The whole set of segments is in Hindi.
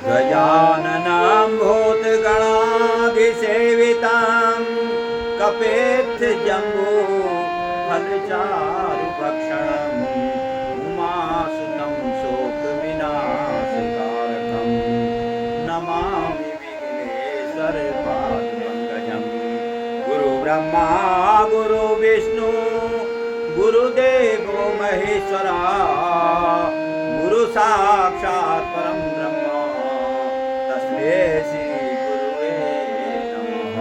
गजाननं भूतगणाधिसेवितं कपेत्थजम्बो फलचारुभक्षणम् उमासुतं शोकविनाशकारकं नमामि विघ्नेश्वरपादपङ्कजं। गुरुब्रह्मा गुरुविष्णु गुरुदेवो महेश्वरा गुरु साक्षात् परं ब्रह्म तस्मै श्री गुरुवे नमः।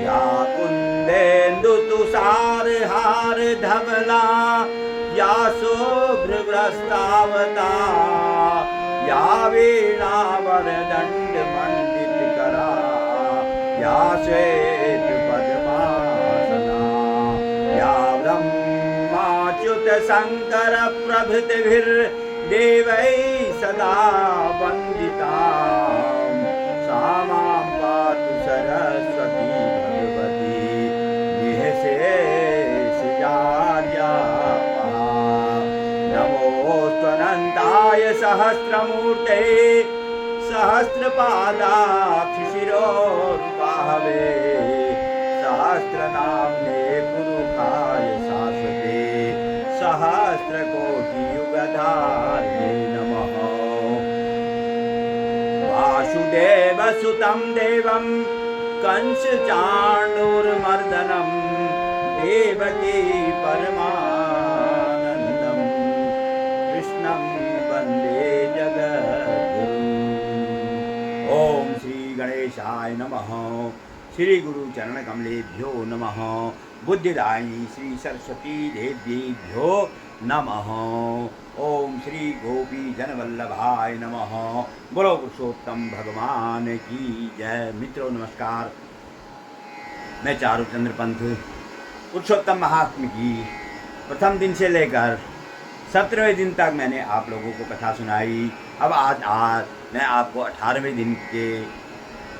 या कुन्देन्दु तुषारहार धवला या शुभ्रवस्त्रावता या वीणावरदण्ड मण्डितकरा या श्वेतपद्मासना या ब्रह्माच्युत शङ्कर प्रभृतिभिर्देवैः सदा वन्दिता सा मां पातु सरस्वती भगवती निःशेषजाड्यापहा। नमोऽस्त्वनन्ताय सहस्रमूर्ते सहस्रपादाक्षिशिरोरुबाहवे सहस्रनाम्ने पुरुषाय शाश्वते सहस्रकोटियुगधारिणे नमः। वासुदेवसुतं देवं कंसचाणूरमर्दनं देवकी परमानन्दं कृष्णं वन्दे जगद्गुरुम्। ओम श्री गणेशाय नमः। श्री गुरु चरण कमलेभ्यो नमः। बुद्धिदायिनी श्री सरस्वती देव्येभ्यो नमः। ओम श्री गोपी जनवल्लभाय नमः। बोलो पुरुषोत्तम भगवान की जय। मित्रों नमस्कार। मैं चारुचंद्र पंथ पुरुषोत्तम महात्म की प्रथम दिन से लेकर 17वें दिन तक मैंने आप लोगों को कथा सुनाई। अब आज मैं आपको 18वें दिन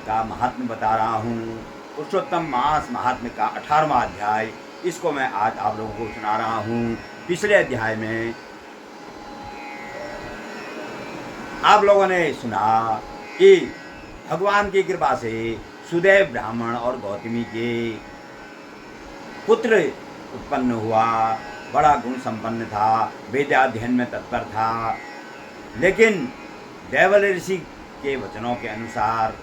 का महात्म बता रहा हूँ। पुरुषोत्तम मास महात्म्य का 18वां अध्याय, इसको मैं आज आप लोगों को सुना रहा हूँ। पिछले अध्याय में आप लोगों ने सुना कि भगवान की कृपा से सुदेव ब्राह्मण और गौतमी के पुत्र उत्पन्न हुआ। बड़ा गुण संपन्न था, वेदाध्ययन में तत्पर था, लेकिन देवल ऋषि के वचनों के अनुसार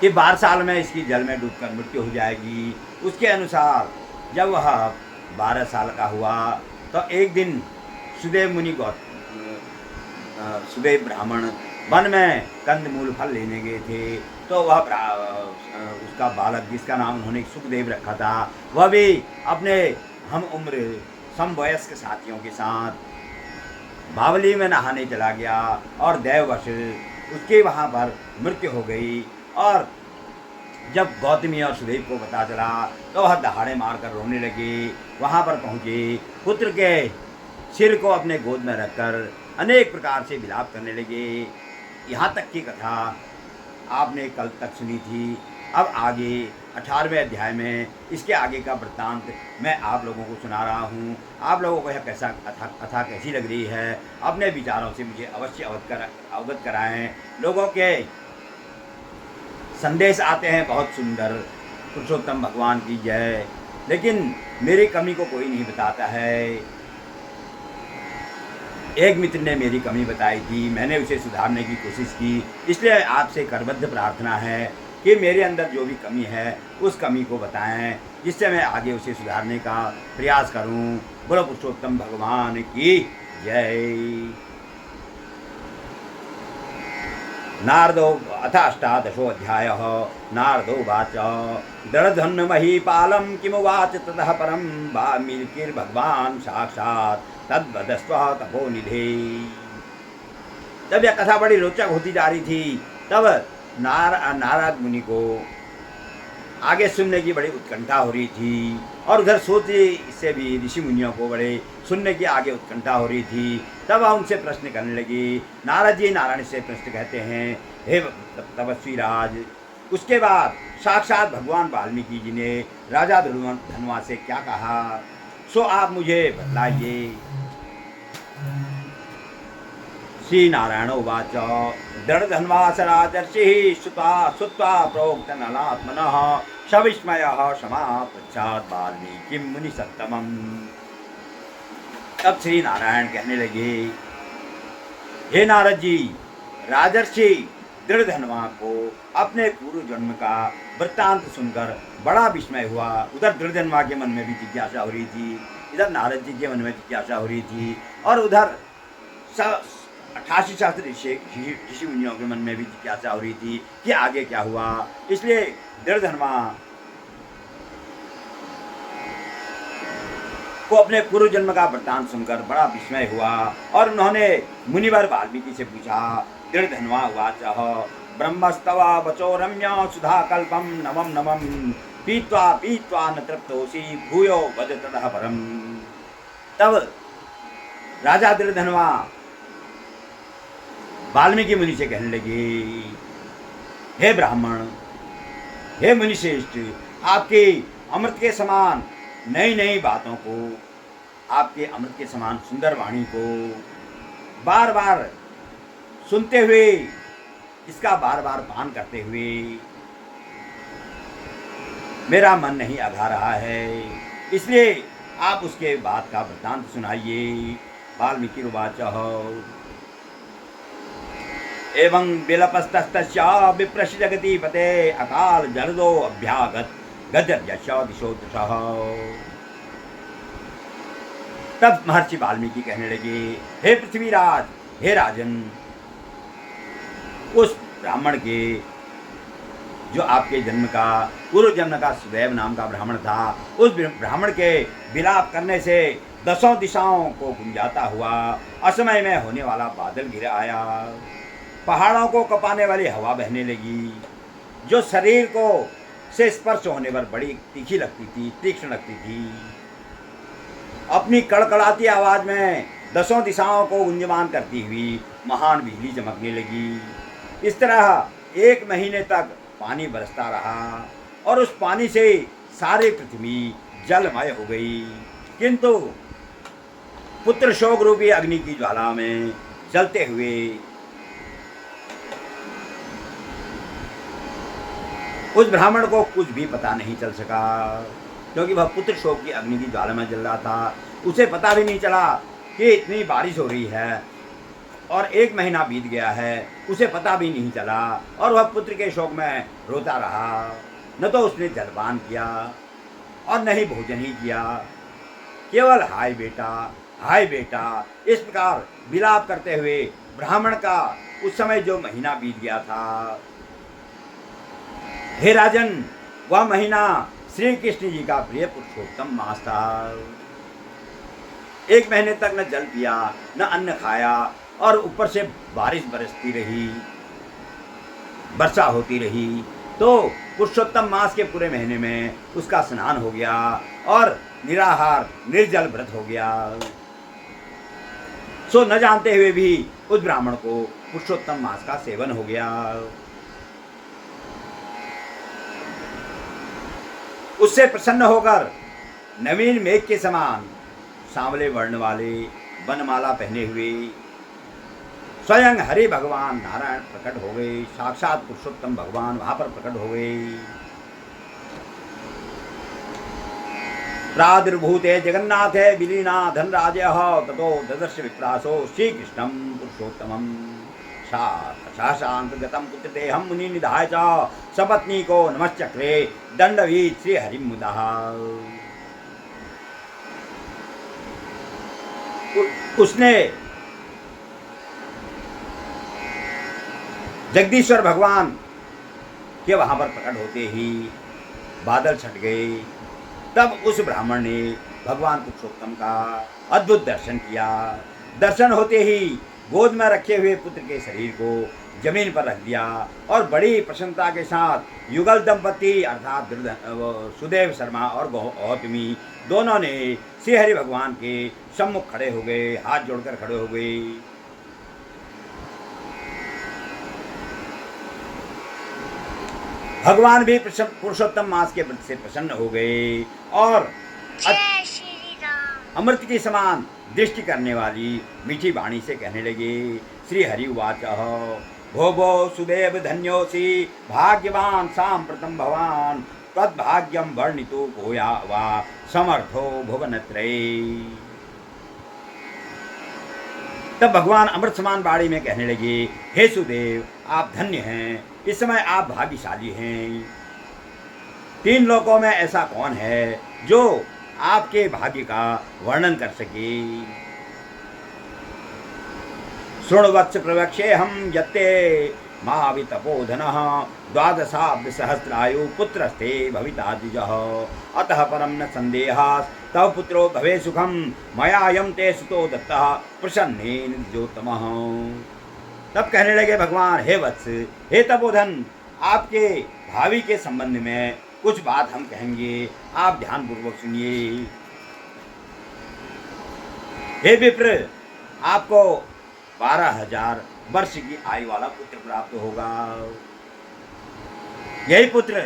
कि 12 साल में इसकी जल में डूबकर मृत्यु हो जाएगी, उसके अनुसार जब वह 12 साल का हुआ तो एक दिन सुदेव मुनि सुदेव ब्राह्मण वन में कंदमूल फल लेने गए थे। तो वह उसका बालक जिसका नाम उन्होंने सुखदेव रखा था, वह भी अपने हम उम्र समवयस्क साथियों के साथ बावली में नहाने चला गया और देववश उसके वहाँ पर मृत्यु हो गई। और जब गौतमी और सुदेव को पता चला तो वह दहाड़े मारकर रोने लगे। वहाँ पर पहुँचे, पुत्र के सिर को अपने गोद में रखकर अनेक प्रकार से विलाप करने लगे। यहाँ तक की कथा आपने कल तक सुनी थी। अब आगे 18वें अध्याय में इसके आगे का वृत्तांत मैं आप लोगों को सुना रहा हूँ। आप लोगों को यह कैसा कथा कैसी लग रही है, अपने विचारों से मुझे अवश्य अवगत कराएं। लोगों के संदेश आते हैं बहुत सुंदर, पुरुषोत्तम भगवान की जय, लेकिन मेरी कमी को कोई नहीं बताता है। एक मित्र ने मेरी कमी बताई थी, मैंने उसे सुधारने की कोशिश की, इसलिए आपसे करबद्ध प्रार्थना है कि मेरे अंदर जो भी कमी है उस कमी को बताएं, जिससे मैं आगे उसे सुधारने का प्रयास करूं। बोलो पुरुषोत्तम भगवान की जय। नारदो अथ 18 नारदो वाच दृढ़धन्य महीपालम किमुवाच ततः परम वाल्मीकिर्भगवान साक्षात् तद्वदस्व तपोनिधे। जब यह कथा बड़ी रोचक होती जा रही थी, तब नारद मुनि को आगे सुनने की बड़ी उत्कंठा हो रही थी, और उधर सोचने से भी ऋषि मुनियों को बड़े सुनने की आगे उत्कंठा हो रही थी। तब वह उनसे प्रश्न करने लगी। नारद जी नारायण से प्रश्न कहते हैं, हे तपस्वी राज। उसके बाद साक्षात भगवान वाल्मीकि जी ने राजा धनुआ से क्या कहा, सो आप मुझे बतलाइए। श्रीनारायण उवाच दृढधन्वास राजर्षिः श्रुत्वा प्रोक्तनलात्मनः सविस्मयः समापृच्छात् वाल्मीकिं मुनिसत्तमम्। तब श्री नारायण कहने लगे, हे नारद जी, राजर्षि दृढधन्वा को अपने पूर्व जन्म का वृत्तांत सुनकर बड़ा विस्मय हुआ। उधर दृढधन्वा के मन में भी जिज्ञासा हो रही थी, इधर नारद जी के मन में जिज्ञासा हो रही थी, और उधर 88 शास्त्र ऋषि मुनियों के मन में भी जिज्ञासा हो रही थी कि आगे क्या हुआ। इसलिए दृढधन्वा को अपने पूर्व जन्म का वृत्तांत सुनकर बड़ा विस्मय हुआ, और उन्होंने मुनिवर वाल्मीकि से पूछा। दृढधन्वा उवाच ब्रह्मस्तव वचो रम्य सुधा कल्पम नमम नमम पीत्वा पीत्वा न तृप्तोसी भूयो वद ततः परम। तब राजा दृढधन्वा वाल्मीकि मुनि से कहने लगे, हे ब्राह्मण, हे मुनिश्रेष्ठ, आपके अमृत के समान नई नई बातों को, आपके अमृत के समान सुंदर वाणी को बार बार सुनते हुए, इसका बार बार पान करते हुए मेरा मन नहीं अघा रहा है, इसलिए आप उसके बात का वृत्तांत सुनाइए। वाल्मीकि उवाच एवं विलपस्तस्तस्य विप्रश जगति पते अकाल जलदो अभ्यागत गजर्यश दिशो दृशः। तब महर्षि वाल्मीकि कहने लगे, हे पृथ्वीराज, हे राजन, उस ब्राह्मण के, जो आपके जन्म का पूर्व जन्म का सुदैव नाम का ब्राह्मण था, उस ब्राह्मण के विलाप करने से 10 दिशाओं को गुंजाता हुआ असमय में होने वाला बादल गिर आया, पहाड़ों को कपाने वाली हवा बहने लगी, जो शरीर को से स्पर्श होने पर बड़ी तीखी लगती थी, तीक्ष्ण लगती थी, अपनी कड़कड़ाती आवाज में 10 दिशाओं को गुंजमान करती हुई महान बिजली चमकने लगी। इस तरह 1 महीने तक पानी बरसता रहा, और उस पानी से सारी पृथ्वी जलमय हो गई, किंतु पुत्र शोक रूपी अग्नि की ज्वाला में जलते हुए उस ब्राह्मण को कुछ भी पता नहीं चल सका, क्योंकि वह पुत्र शोक की अग्नि की ज्वाला में जल रहा था। उसे पता भी नहीं चला कि इतनी बारिश हो रही है, और 1 महीना बीत गया है, उसे पता भी नहीं चला, और वह पुत्र के शोक में रोता रहा। न तो उसने जलपान किया और न ही भोजन ही किया, केवल हाय बेटा, हाय बेटा, इस प्रकार विलाप करते हुए ब्राह्मण का उस समय जो महीना बीत गया था, हे राजन, वह महीना श्री कृष्ण जी का प्रिय पुरुषोत्तम मास था। 1 महीने तक न जल पिया, न अन्न खाया, और ऊपर से बारिश बरसती रही, वर्षा होती रही, तो पुरुषोत्तम मास के पूरे महीने में उसका स्नान हो गया और निराहार निर्जल व्रत हो गया। सो न जानते हुए भी उस ब्राह्मण को पुरुषोत्तम मास का सेवन हो गया। उससे प्रसन्न होकर नवीन मेघ के समान सांवले वर्ण वाले वनमाला पहने हुए स्वयं हरि भगवान नारायण प्रकट हो गए। साक्षात पुरुषोत्तम भगवान वहां पर प्रकट हो गए। प्रादुर्भूते जगन्नाथे विलीना धनराजः ततो ददर्श विप्रासो श्रीकृष्णं पुरुषोत्तमम् शाशांतगतं पुत्रतेहं मुनि निधाय च सपत्नीको नमश्चक्रे दंडवीत श्री हरिम मुदः। उसने जगदीश्वर भगवान के वहां पर प्रकट होते ही बादल छट गए। तब उस ब्राह्मण ने भगवान पुरुषोत्तम का अद्भुत दर्शन किया। दर्शन होते ही गोद में रखे हुए पुत्र के शरीर को जमीन पर रख दिया और बड़ी प्रसन्नता के साथ युगल दंपति अर्थात सुदेव शर्मा और गौतमी दोनों ने श्री हरि भगवान के सम्मुख खड़े हो गए, हाथ जोड़कर खड़े हो गए। भगवान भी पुरुषोत्तम मास के व्रत से प्रसन्न हो गए और अमृत के समान दृष्टि करने वाली मीठी वाणी से कहने लगे। श्री हरि उवाच भो भो सुदेव धन्योसी भाग्यवान सांप्रतम भवान तद्भाग्यम वर्णितो भूया वा समर्थो भुवनत्रये। तब भगवान अमृत समान बाड़ी में कहने लगे, हे सुदेव आप धन्य हैं, इस समय आप भाग्यशाली हैं। 3 लोकों में ऐसा कौन है जो आपके भाग्य का वर्णन कर सके। शृण्वत्स प्रवक्षे हम यत्ते मावि तपोधनः 12 सहस्रायु पुत्रस्ते भविता द्विजः अतः परम न संदेहास् तव पुत्रो भवे सुखम मयायम ते सुतो दत्तः प्रसन्नेन द्विजोत्तमः। तब कहने लगे भगवान, हे वत्स, हे तपोधन, आपके भावी के संबंध में कुछ बात हम कहेंगे, आप ध्यानपूर्वक सुनिए। हे विप्र, आपको 12,000 वर्ष की आयु वाला पुत्र प्राप्त होगा। यही पुत्र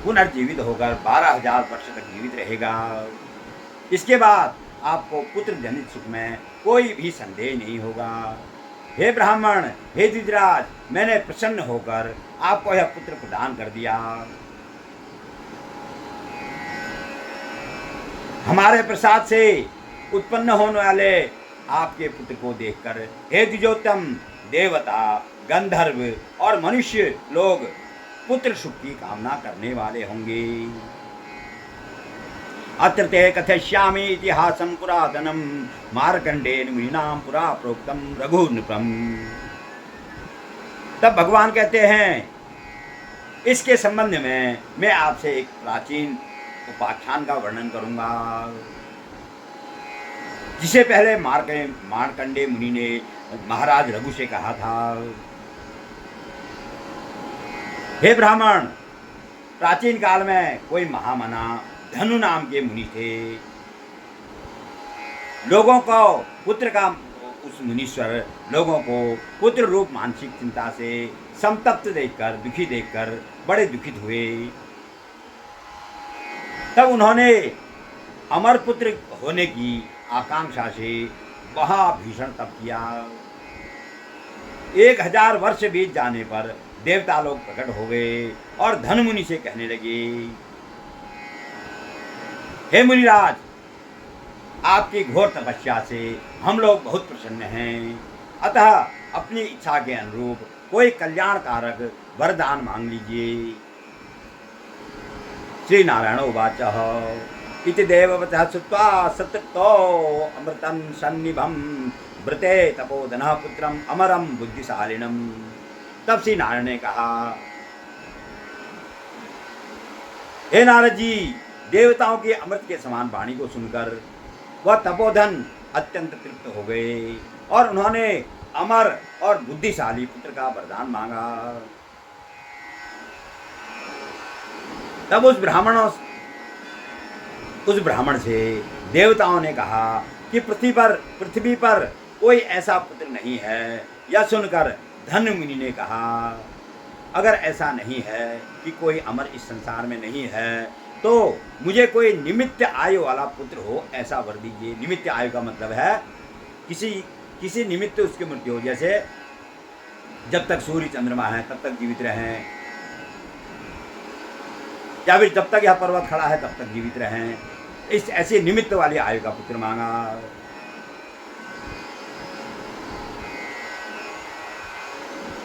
पुनर्जीवित होकर 12,000 वर्ष तक जीवित रहेगा। इसके बाद आपको पुत्र जनित सुख में कोई भी संदेह नहीं होगा। हे ब्राह्मण, हे द्विजराज, मैंने प्रसन्न होकर आपको यह पुत्र प्रदान कर दिया। हमारे प्रसाद से उत्पन्न होने वाले आपके पुत्र को देखकर हे द्विजोत्तम, देवता, गंधर्व और मनुष्य लोग पुत्र सुख की कामना करने वाले होंगे। अत्र ते कथयिष्यामि इतिहासं पुरातनं मार्कंडेन मुनिनां पुरा प्रोक्तं रघुनृपम्। तब भगवान कहते हैं, इसके संबंध में मैं आपसे एक प्राचीन उपाख्यान का वर्णन करूंगा, जिसे पहले मार्कंडे मुनि ने महाराज रघु से कहा था। हे ब्राह्मण, प्राचीन काल में कोई महामना धनु नाम के मुनि थे। लोगों को पुत्र का उस मुनीश्वर लोगों को पुत्र रूप मानसिक चिंता से संतप्त देखकर, दुखी देखकर बड़े दुखित हुए। तब उन्होंने अमर पुत्र होने की आकांक्षा से महाभीषण तप किया। 1000 वर्ष बीत जाने पर देवता लोग प्रकट हो गए और धनु मुनि से कहने लगे, हे मुनिराज, आपकी घोर तपस्या से हम लोग बहुत प्रसन्न हैं, अतः अपनी इच्छा के अनुरूप कोई कल्याणकारक वरदान मांग लीजिए। श्री नारायण उवाच इति देववतः श्रुत्वा सतृप्तो अमृतं सन्निभं व्रते तपोधनः पुत्रम अमरम बुद्धिशालिनम। तब श्री नारायण ने कहा, हे नारद जी, देवताओं के अमृत के समान वाणी को सुनकर वह तपोधन अत्यंत तृप्त हो गए और उन्होंने अमर और बुद्धिशाली पुत्र का वरदान मांगा। तब उस ब्राह्मण से देवताओं ने कहा कि पृथ्वी पर कोई ऐसा पुत्र नहीं है। यह सुनकर धनु मुनि ने कहा, अगर ऐसा नहीं है कि कोई अमर इस संसार में नहीं है, तो मुझे कोई निमित्त आयु वाला पुत्र हो, ऐसा वर दीजिए। निमित्त आयु का मतलब है किसी निमित्त उसकी मृत्यु हो, जैसे जब तक सूर्य चंद्रमा है तब तक जीवित रहें, या फिर जब तक यह पर्वत खड़ा है तब तक जीवित रहें। इस ऐसी निमित्त वाली आयु का पुत्र मांगा।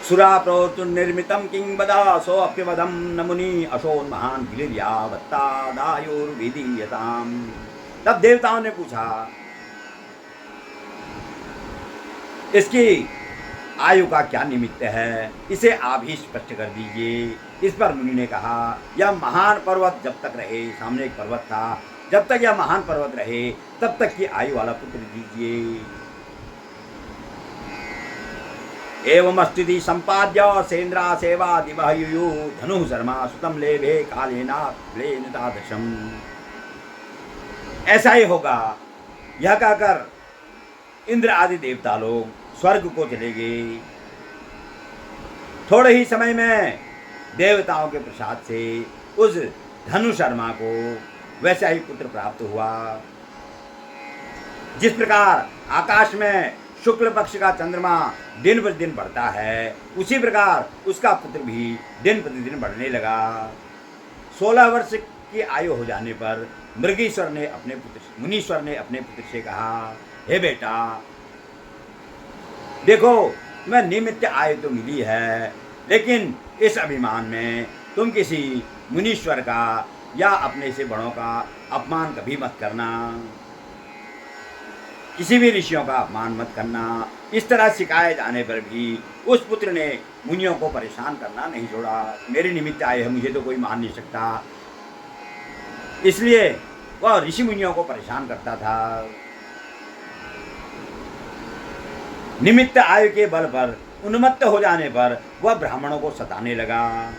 सुरा प्रोतुर्निर्मितं किं बदासो अप्यवदं न मुनि अशोन्महान गिरिर्यावत्तादायुर्विधीयताम्। तब देवताओं ने पूछा, इसकी आयु का क्या निमित्त है, इसे आप ही स्पष्ट कर दीजिए। इस पर मुनि ने कहा, यह महान पर्वत जब तक रहे, सामने एक पर्वत था, जब तक यह महान पर्वत रहे तब तक की आयु वाला पुत्र दीजिए। एवमस्तिति संपाद्य सेन्द्रा सेवा दिवहयु धनु शर्मा सुतम लेभे कालेना तादृशम। ऐसा ही होगा। यह कहकर इंद्र आदि देवता लोग स्वर्ग को चले गए। थोड़े ही समय में देवताओं के प्रसाद से उस धनु शर्मा को वैसा ही पुत्र प्राप्त हुआ। जिस प्रकार आकाश में शुक्ल पक्ष का चंद्रमा दिन प्रतिदिन बढ़ता है, उसी प्रकार उसका पुत्र भी दिन प्रतिदिन बढ़ने लगा। 16 वर्ष की आयु हो जाने पर मुनीश्वर ने अपने पुत्र से कहा, हे बेटा, देखो मैं निमित्त आयु तो मिली है, लेकिन इस अभिमान में तुम किसी मुनीश्वर का या अपने से बड़ों का अपमान कभी मत करना, किसी भी ऋषियों का अपमान मत करना। इस तरह सिखाए जाने पर भी उस पुत्र ने मुनियों को परेशान करना नहीं छोड़ा। मेरे निमित्त आए हैं, मुझे तो कोई मान नहीं सकता, इसलिए वह ऋषि मुनियों को परेशान करता था। निमित्त आयु के बल पर उन्मत्त हो जाने पर वह ब्राह्मणों को सताने लगा।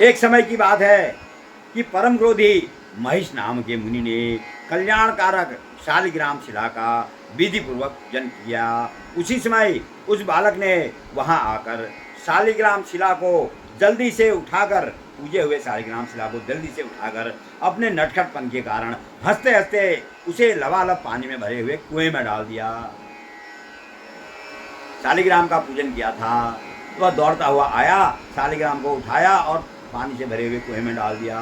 एक समय की बात है कि परम क्रोधी महिष नाम के मुनि ने कल्याणकारक शालिग्राम शिला का विधि पूर्वक पूजन किया। उसी समय उस बालक ने वहां आकर शालिग्राम शिला को जल्दी से उठाकर पूजे हुए शालिग्राम शिला को जल्दी से उठाकर अपने नटखटपन के कारण हंसते हंसते उसे लबालब पानी में भरे हुए कुएं में डाल दिया। शालिग्राम का पूजन किया था, वह दौड़ता हुआ आया, शालिग्राम को उठाया और पानी से भरे हुए कुएं में डाल दिया।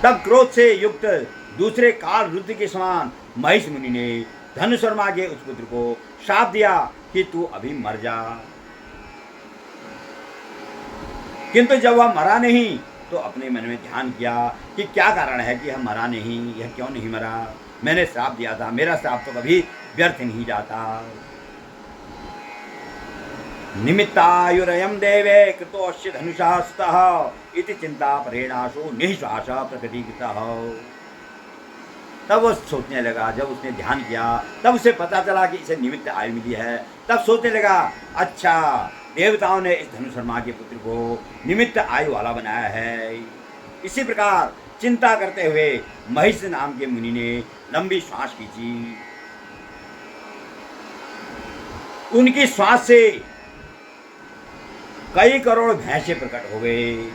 तब क्रोध से युक्त दूसरे काल रुद्र के समान महिष मुनि ने धनुशर्मा के उस पुत्र को शाप दिया कि तू अभी मर जा। किंतु जब वह मरा नहीं तो अपने मन में ध्यान किया कि क्या कारण है कि यह मरा नहीं, यह क्यों नहीं मरा। मैंने श्राप दिया था, मेरा श्राप तो कभी व्यर्थ नहीं जाता। निमित्तायुरयं देवे कृतोस्य धनुषा स्तः इति चिंता परेणाशो निःश्वास प्रकटीकृतः। तब वो सोचने लगा, जब उसने ध्यान किया तब उसे पता चला कि इसे निमित्त आयु मिली है। तब सोचने लगा, अच्छा देवताओं ने इस धनुशर्मा के पुत्र को निमित्त आयु वाला बनाया है। इसी प्रकार चिंता करते हुए महिष नाम के मुनि ने लंबी श्वास खींची। उनकी श्वास से कई करोड़ भैंसे प्रकट हो गए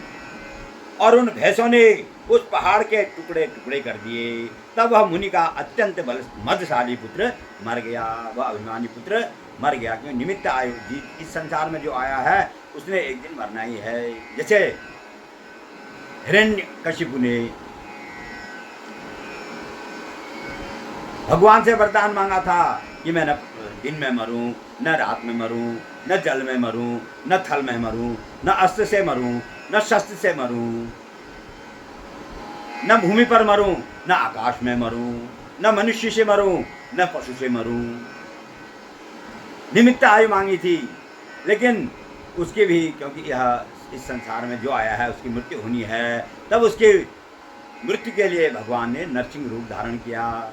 और उन भैंसों ने उस पहाड़ के टुकड़े टुकड़े कर दिए। तब वह मुनि का अत्यंत मदशाली पुत्र मर गया, वह अभिमानी पुत्र मर गया। क्योंकि निमित्त आयु इस संसार में जो आया है उसने एक दिन मरना ही है। जैसे हिरण्यकशिपु ने भगवान से वरदान मांगा था कि मैं न दिन में मरूं, न रात में मरूं, न जल में मरूं, न थल में मरूं, न अस्त्र से मरूं, न शस्त्र से मरूं, न भूमि पर मरूं, न आकाश में मरूं, न मनुष्य से मरूं, न पशु से मरूं। निमित्त आयु मांगी थी, लेकिन उसकी भी, क्योंकि यह इस संसार में जो आया है उसकी मृत्यु होनी है, तब उसकी मृत्यु के लिए भगवान ने नरसिंह रूप धारण किया।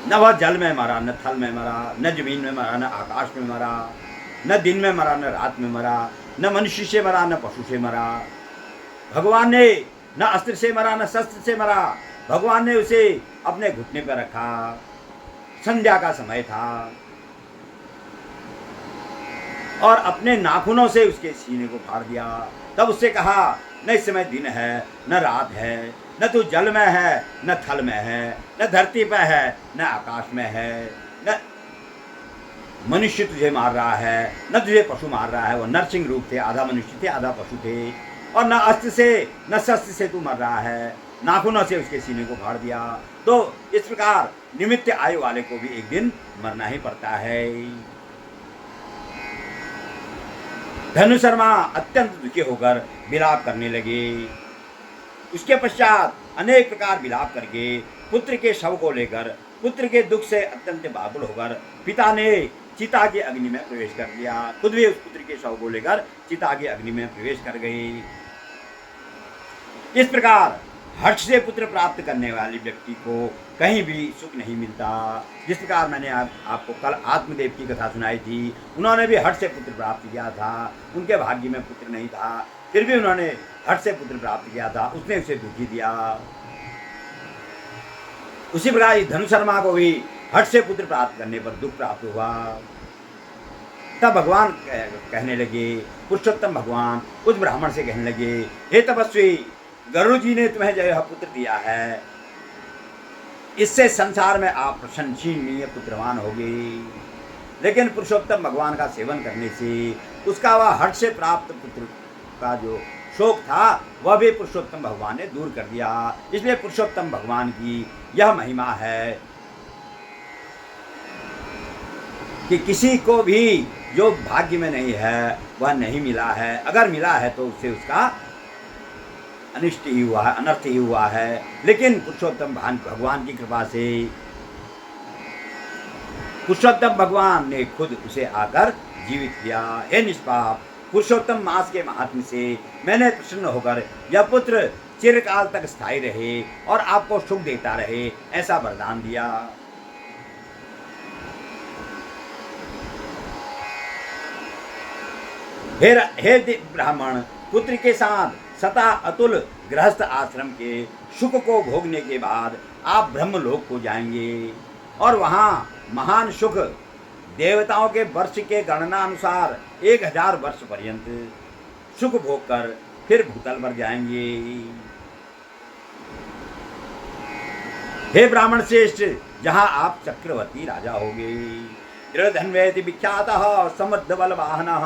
न वह जल में मरा, न थल में मरा, न जमीन में मरा, न आकाश में मरा, न दिन में मरा, न रात में मरा, न मनुष्य से मरा, न पशु से मरा। भगवान ने न अस्त्र से मरा, न शस्त्र से मरा। भगवान ने उसे अपने घुटने पर रखा। संध्या का समय था और अपने नाखूनों से उसके सीने को फाड़ दिया। तब उससे कहा, न इस समय दिन है, न रात है, न तू जल में है, न थल में है, न धरती पर है, न आकाश में है, न मनुष्य तुझे मार रहा है, न तुझे पशु मार रहा है। वो नरसिंह रूप थे, आधा मनुष्य थे, आधा पशु थे। और न अस्त्र से न शस्त्र से तू मर रहा है। नाखूनों से उसके सीने को फाड़ दिया। तो इस प्रकार निमित्त आयु वाले को भी एक दिन मरना ही पड़ता है। धनुशर्मा अत्यंत दुखी होकर विलाप करने लगे। उसके पश्चात अनेक प्रकार विलाप करके पुत्र के शव को लेकर, पुत्र के दुख से अत्यंत व्याकुल होकर पिता ने चिता की अग्नि में प्रवेश कर दिया। खुद भी उस पुत्र के शव को लेकर चिता की अग्नि में प्रवेश कर गई। इस प्रकार हर्ष से पुत्र प्राप्त करने वाले व्यक्ति को कहीं भी सुख नहीं मिलता। जिस प्रकार मैंने आपको कल आत्मदेव की कथा सुनाई थी, उन्होंने भी हर्ष से पुत्र प्राप्त किया था। उनके भाग्य में पुत्र नहीं था, फिर भी उन्होंने हर्ष से पुत्र प्राप्त किया था, उसने उसे दुखी दिया। उसी प्रकार धनुशर्मा को भी हठ से पुत्र प्राप्त करने पर दुख प्राप्त हुआ। तब भगवान कहने लगे, पुरुषोत्तम भगवान उस ब्राह्मण से कहने लगे, हे तपस्वी, गरुड़ जी ने तुम्हें जो यह पुत्र दिया है, इससे संसार में आप प्रशंसनीय पुत्रवान होगे। लेकिन पुरुषोत्तम भगवान का सेवन करने से उसका वह हठ से प्राप्त पुत्र का जो शोक था वह भी पुरुषोत्तम भगवान ने दूर कर दिया। इसलिए पुरुषोत्तम भगवान की यह महिमा है कि किसी को भी जो भाग्य में नहीं है वह नहीं मिला है, अगर मिला है तो उससे उसका अनिष्ट ही हुआ है, अनर्थ ही हुआ है। लेकिन पुरुषोत्तम भगवान की कृपा से पुरुषोत्तम भगवान ने खुद उसे आकर जीवित किया। हे निष्पाप, पुरुषोत्तम मास के महात्म्य से मैंने प्रसन्न होकर यह पुत्र चिरकाल तक स्थायी रहे और आपको सुख देता रहे, ऐसा वरदान दिया। हे ब्राह्मण, पुत्र के साथ सता अतुल गृहस्थ आश्रम के सुख को भोगने के बाद आप ब्रह्मलोक को जाएंगे और वहां महान सुख देवताओं के वर्ष के गणना अनुसार 1000 वर्ष पर्यंत सुख भोग कर फिर भूतल पर जाएंगे। हे ब्राह्मण श्रेष्ठ, जहां आप चक्रवर्ती राजा होगे, दृढ़धन्वेति विख्यातः समृद्ध बलवाहनः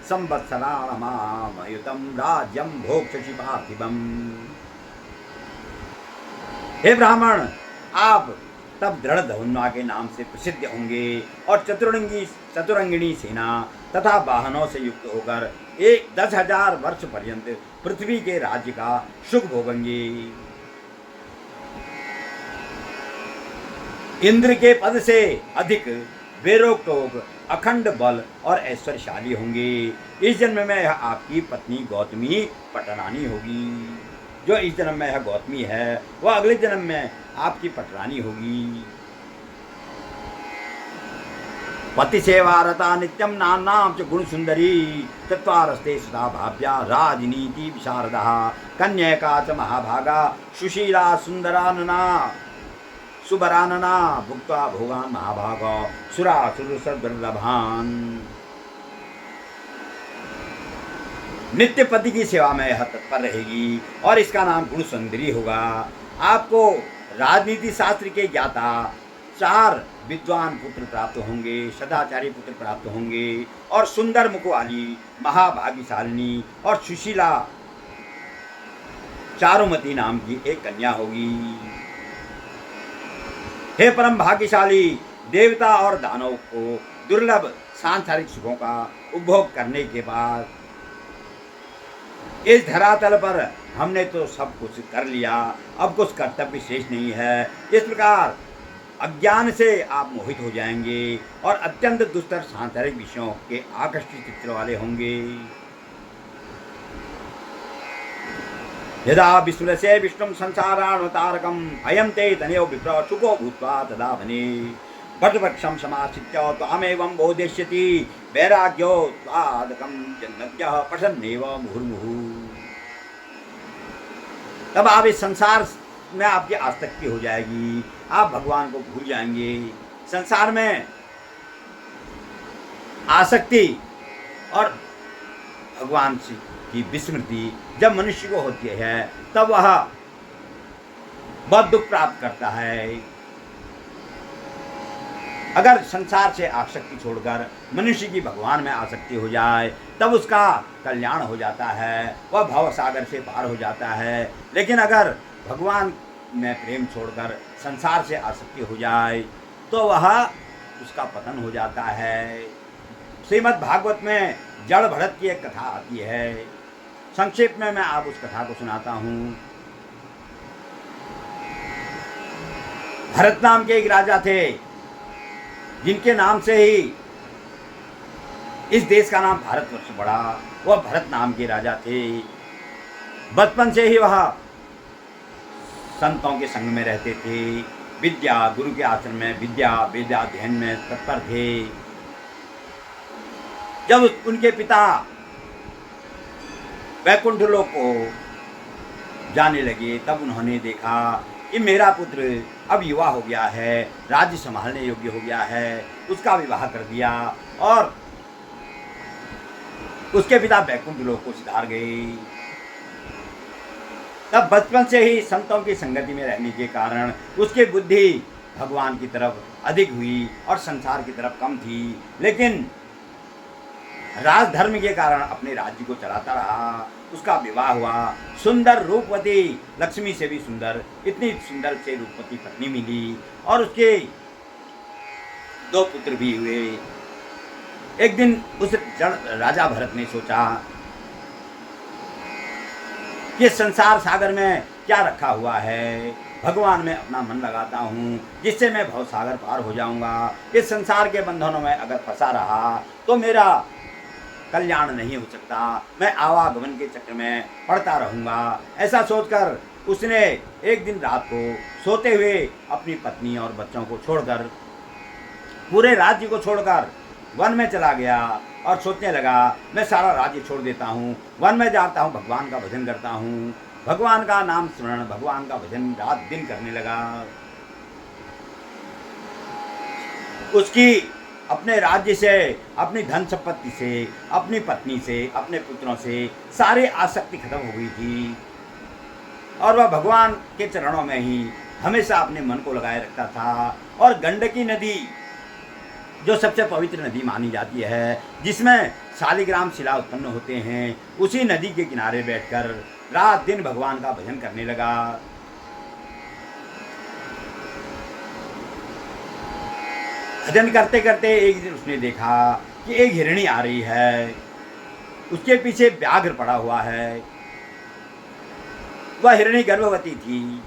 संवत्सराणामयुतं राज्यं भोक्ष्यसि पार्थिवम्। हे ब्राह्मण, आप तब दृढ़ धनुर्वा के नाम से प्रसिद्ध होंगे और चतुरंगिणी सेना तथा वाहनों से युक्त होकर 10,000 वर्ष पर्यंत पृथ्वी के राज्य का सुख भोगेंगे। इंद्र के पद से अधिक बेरोक टोक अखंड बल और ऐश्वर्यशाली होंगे। इस जन्म में यह आपकी पत्नी गौतमी पटरानी होगी। जो इस जन्म में यह गौतमी है वह अगले जन्म में आपकी पटरानी होगी। पति सेवारता नित्यम नानाम च गुण सुंदरी चत्वारस्ते सदा भाव्या राजनीति विशारदा कन्यका च महाभागा सुशीला सुंदरानना सुबरानना भुक्त्वा भोगान महाभागा सुरासुर सर्वदुर्लभान। नित्य पति की सेवा में यह तत्पर रहेगी और इसका नाम गुण सुंदरी होगा। आपको राजनीति शास्त्र के ज्ञाता 4 विद्वान पुत्र प्राप्त होंगे, सदाचारी पुत्र प्राप्त होंगे और सुंदर मुख वाली महाभाग्यशालिनी और सुशीला चारुमती नाम की एक कन्या होगी। हे परम भाग्यशाली, देवता और दानव को दुर्लभ सांसारिक सुखों का उपभोग करने के बाद इस धरातल पर हमने तो सब कुछ कर लिया, अब कुछ कर्तव्य शेष नहीं है। इस प्रकार अज्ञान से आप मोहित हो जाएंगे और अत्यंत दुस्तर सांसारिक विषयों के आकर्षित चित्र वाले होंगे। यदा विस्मृश्य विष्णुं संसाराणवतारकम् अयं ते तनयो विप्र सुखो भूत्वा तदा वने भटवक्षं समाश्रित्य त्वामेवं बोधिष्यति वैराग्यो त्वादकं जन्मज्ञः पठन्नेव मुहुर्मुहुः। तब आप इस संसार में आपकी आसक्ति हो जाएगी, आप भगवान को भूल जाएंगे। संसार में आसक्ति और भगवान की विस्मृति जब मनुष्य को होती है तब वह बहुत दुख प्राप्त करता है। अगर संसार से आसक्ति छोड़कर मनुष्य की भगवान में आसक्ति हो जाए तब उसका कल्याण हो जाता है, वह भव सागर से पार हो जाता है। लेकिन अगर भगवान में प्रेम छोड़कर संसार से आसक्ति हो जाए तो वह उसका पतन हो जाता है। श्रीमद् भागवत में जड़ भरत की एक कथा आती है। संक्षेप में मैं आप उस कथा को सुनाता हूँ। भरत नाम के एक राजा थे जिनके नाम से ही इस देश का नाम भारतवर्ष पड़ा। वह भरत नाम के राजा थे। बचपन से ही वह संतों के संग में रहते थे, विद्या गुरु के आश्रम में विद्याध्ययन में तत्पर थे। जब उनके पिता वैकुंठ लोक को जाने लगे तब उन्होंने देखा कि मेरा पुत्र अब युवा हो गया है, राज्य संभालने योग्य हो गया है, उसका विवाह कर दिया और उसके पिता बैकुंठ लोक को सिधार गए। तब बचपन से ही संतों की संगति में रहने के कारण उसकी बुद्धि भगवान की तरफ अधिक हुई और संसार की तरफ कम थी, लेकिन राजधर्म के कारण अपने राज्य को चलाता रहा। उसका विवाह हुआ, सुंदर रूपवती, लक्ष्मी से भी सुंदर, इतनी सुंदर से रूपवती पत्नी मिली और उसके 2 पुत्र भी हुए। एक दिन उस राजा भरत ने सोचा कि संसार सागर में क्या रखा हुआ है, भगवान में अपना मन लगाता हूँ जिससे मैं भव सागर पार हो जाऊंगा। इस संसार के बंधनों में अगर फंसा रहा तो मेरा कल्याण नहीं हो सकता, मैं आवागमन के चक्र में पड़ता रहूंगा। ऐसा सोचकर उसने एक दिन रात को सोते हुए अपनी पत्नी और बच्चों को छोड़कर, पूरे राज्य को छोड़कर वन में चला गया और सोचने लगा मैं सारा राज्य छोड़ देता हूँ, वन में जाता हूँ, भगवान का भजन करता हूँ, भगवान का नाम स्मरण, भगवान का भजन रात दिन करने लगा। उसकी अपने राज्य से, अपनी धन संपत्ति से, अपनी पत्नी से, अपने पुत्रों से सारी आसक्ति खत्म हो गई थी और वह भगवान के चरणों में ही हमेशा अपने मन को लगाए रखता था। और गंडकी नदी जो सबसे पवित्र नदी मानी जाती है, जिसमें शालिग्राम शिला उत्पन्न होते हैं, उसी नदी के किनारे बैठकर रात दिन भगवान का भजन करने लगा। भजन करते करते एक दिन उसने देखा कि एक हिरणी आ रही है, उसके पीछे व्याघ्र पड़ा हुआ है। वह हिरणी गर्भवती थी।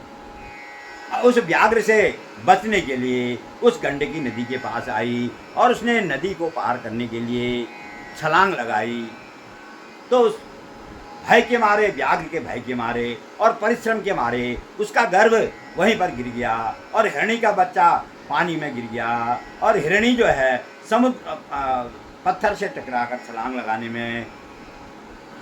उस व्याघ्र से बचने के लिए उस गंडकी नदी के पास आई और उसने नदी को पार करने के लिए छलांग लगाई। तो उस भय के मारे, व्याघ्र के भय के मारे और परिश्रम के मारे उसका गर्भ वहीं पर गिर गया और हिरणी का बच्चा पानी में गिर गया। और हिरणी जो है समुद्र पत्थर से टकराकर छलांग लगाने में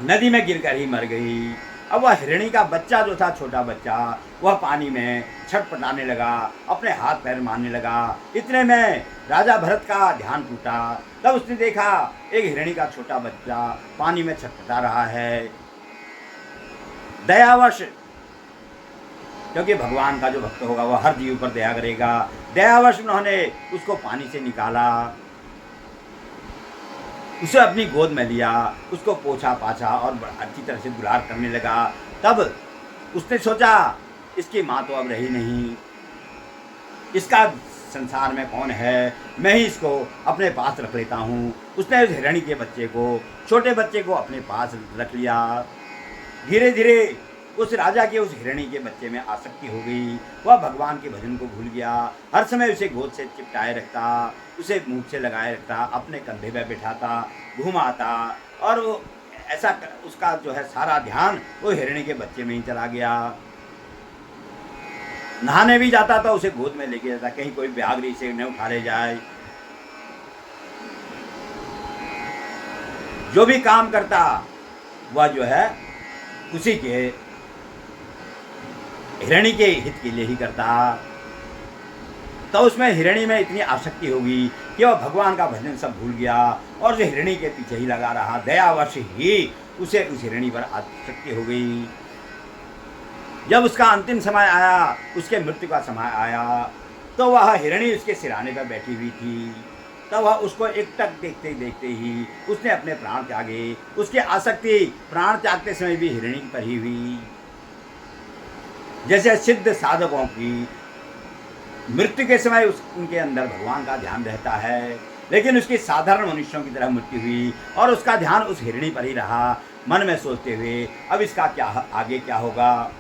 नदी में गिरकर ही मर गई। अब वह हिरणी का बच्चा जो था, छोटा बच्चा, वह पानी में छटपटाने लगा, अपने हाथ पैर मारने लगा। इतने में राजा भरत का ध्यान टूटा। तब उसने देखा एक हिरणी का छोटा बच्चा पानी में छटपटा रहा है। दयावश, क्योंकि भगवान का जो भक्त होगा वह हर जीव पर दया करेगा, दयावश उन्होंने उसको पानी से निकाला, उसे अपनी गोद में लिया, उसको पोछा पाछा और अच्छी तरह से दुलार करने लगा। तब उसने सोचा इसकी माँ तो अब रही नहीं, इसका संसार में कौन है, मैं ही इसको अपने पास रख लेता हूँ। उसने उस हिरणी के बच्चे को, छोटे बच्चे को अपने पास रख लिया। धीरे धीरे उस राजा के उस हिरणी के बच्चे में आसक्ति हो गई। वह भगवान के भजन को भूल गया, हर समय उसे गोद से चिपटाए रखता, उसे मुंह से लगाए रखता, अपने कंधे पर बिठाता, घुमाता और वो ऐसा उसका जो है सारा ध्यान वो हिरणी के बच्चे में ही चला गया। नहाने भी जाता था, उसे गोद में लेके जाता, कहीं कोई व्याघ्र से न उठा ले जाए। जो भी काम करता वह जो है उसी के हिरणी के हित के लिए ही करता। तो उसमें हिरणी में इतनी आसक्ति होगी कि वह भगवान का भजन सब भूल गया और जो हिरणी के पीछे ही लगा रहा। दयावश ही उसे उस हिरणी पर आसक्ति हो गई। जब उसका अंतिम समय आया, उसके मृत्यु का समय आया, तो वह हिरणी उसके सिराने पर बैठी हुई थी। तब वह उसको एकटक देखते देखते ही उसने अपने प्राण त्यागे। उसकी आसक्ति प्राण त्यागते समय भी हिरणी पर ही हुई। जैसे सिद्ध साधकों की मृत्यु के समय उनके अंदर भगवान का ध्यान रहता है, लेकिन उसकी साधारण मनुष्यों की तरह मृत्यु हुई और उसका ध्यान उस हिरणी पर ही रहा, मन में सोचते हुए अब इसका क्या आगे क्या होगा,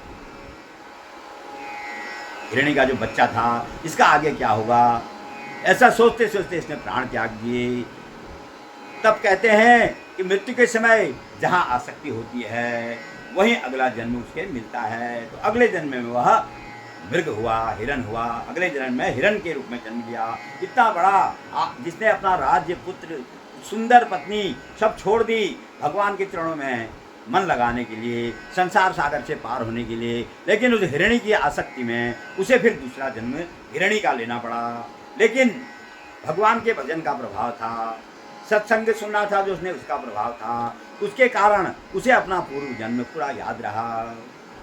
हिरणी का जो बच्चा था इसका आगे क्या होगा। ऐसा सोचते सोचते इसने प्राण त्याग दिए। तब कहते हैं कि मृत्यु के समय जहाँ आसक्ति होती है वहीं अगला जन्म उसके मिलता है। तो अगले जन्म में वह मृग हुआ, हिरण हुआ, अगले जन्म में हिरण के रूप में जन्म लिया। इतना बड़ा जिसने अपना राज्य, पुत्र, सुंदर पत्नी सब छोड़ दी, भगवान के चरणों में मन लगाने के लिए, संसार सागर से पार होने के लिए, लेकिन उस हिरणी की आसक्ति में उसे फिर दूसरा जन्म हिरणी का लेना पड़ा। लेकिन भगवान के भजन का प्रभाव था, सत्संग सुनना था जो उसने, उसका प्रभाव था, उसके कारण उसे अपना पूर्व जन्म पूरा याद रहा।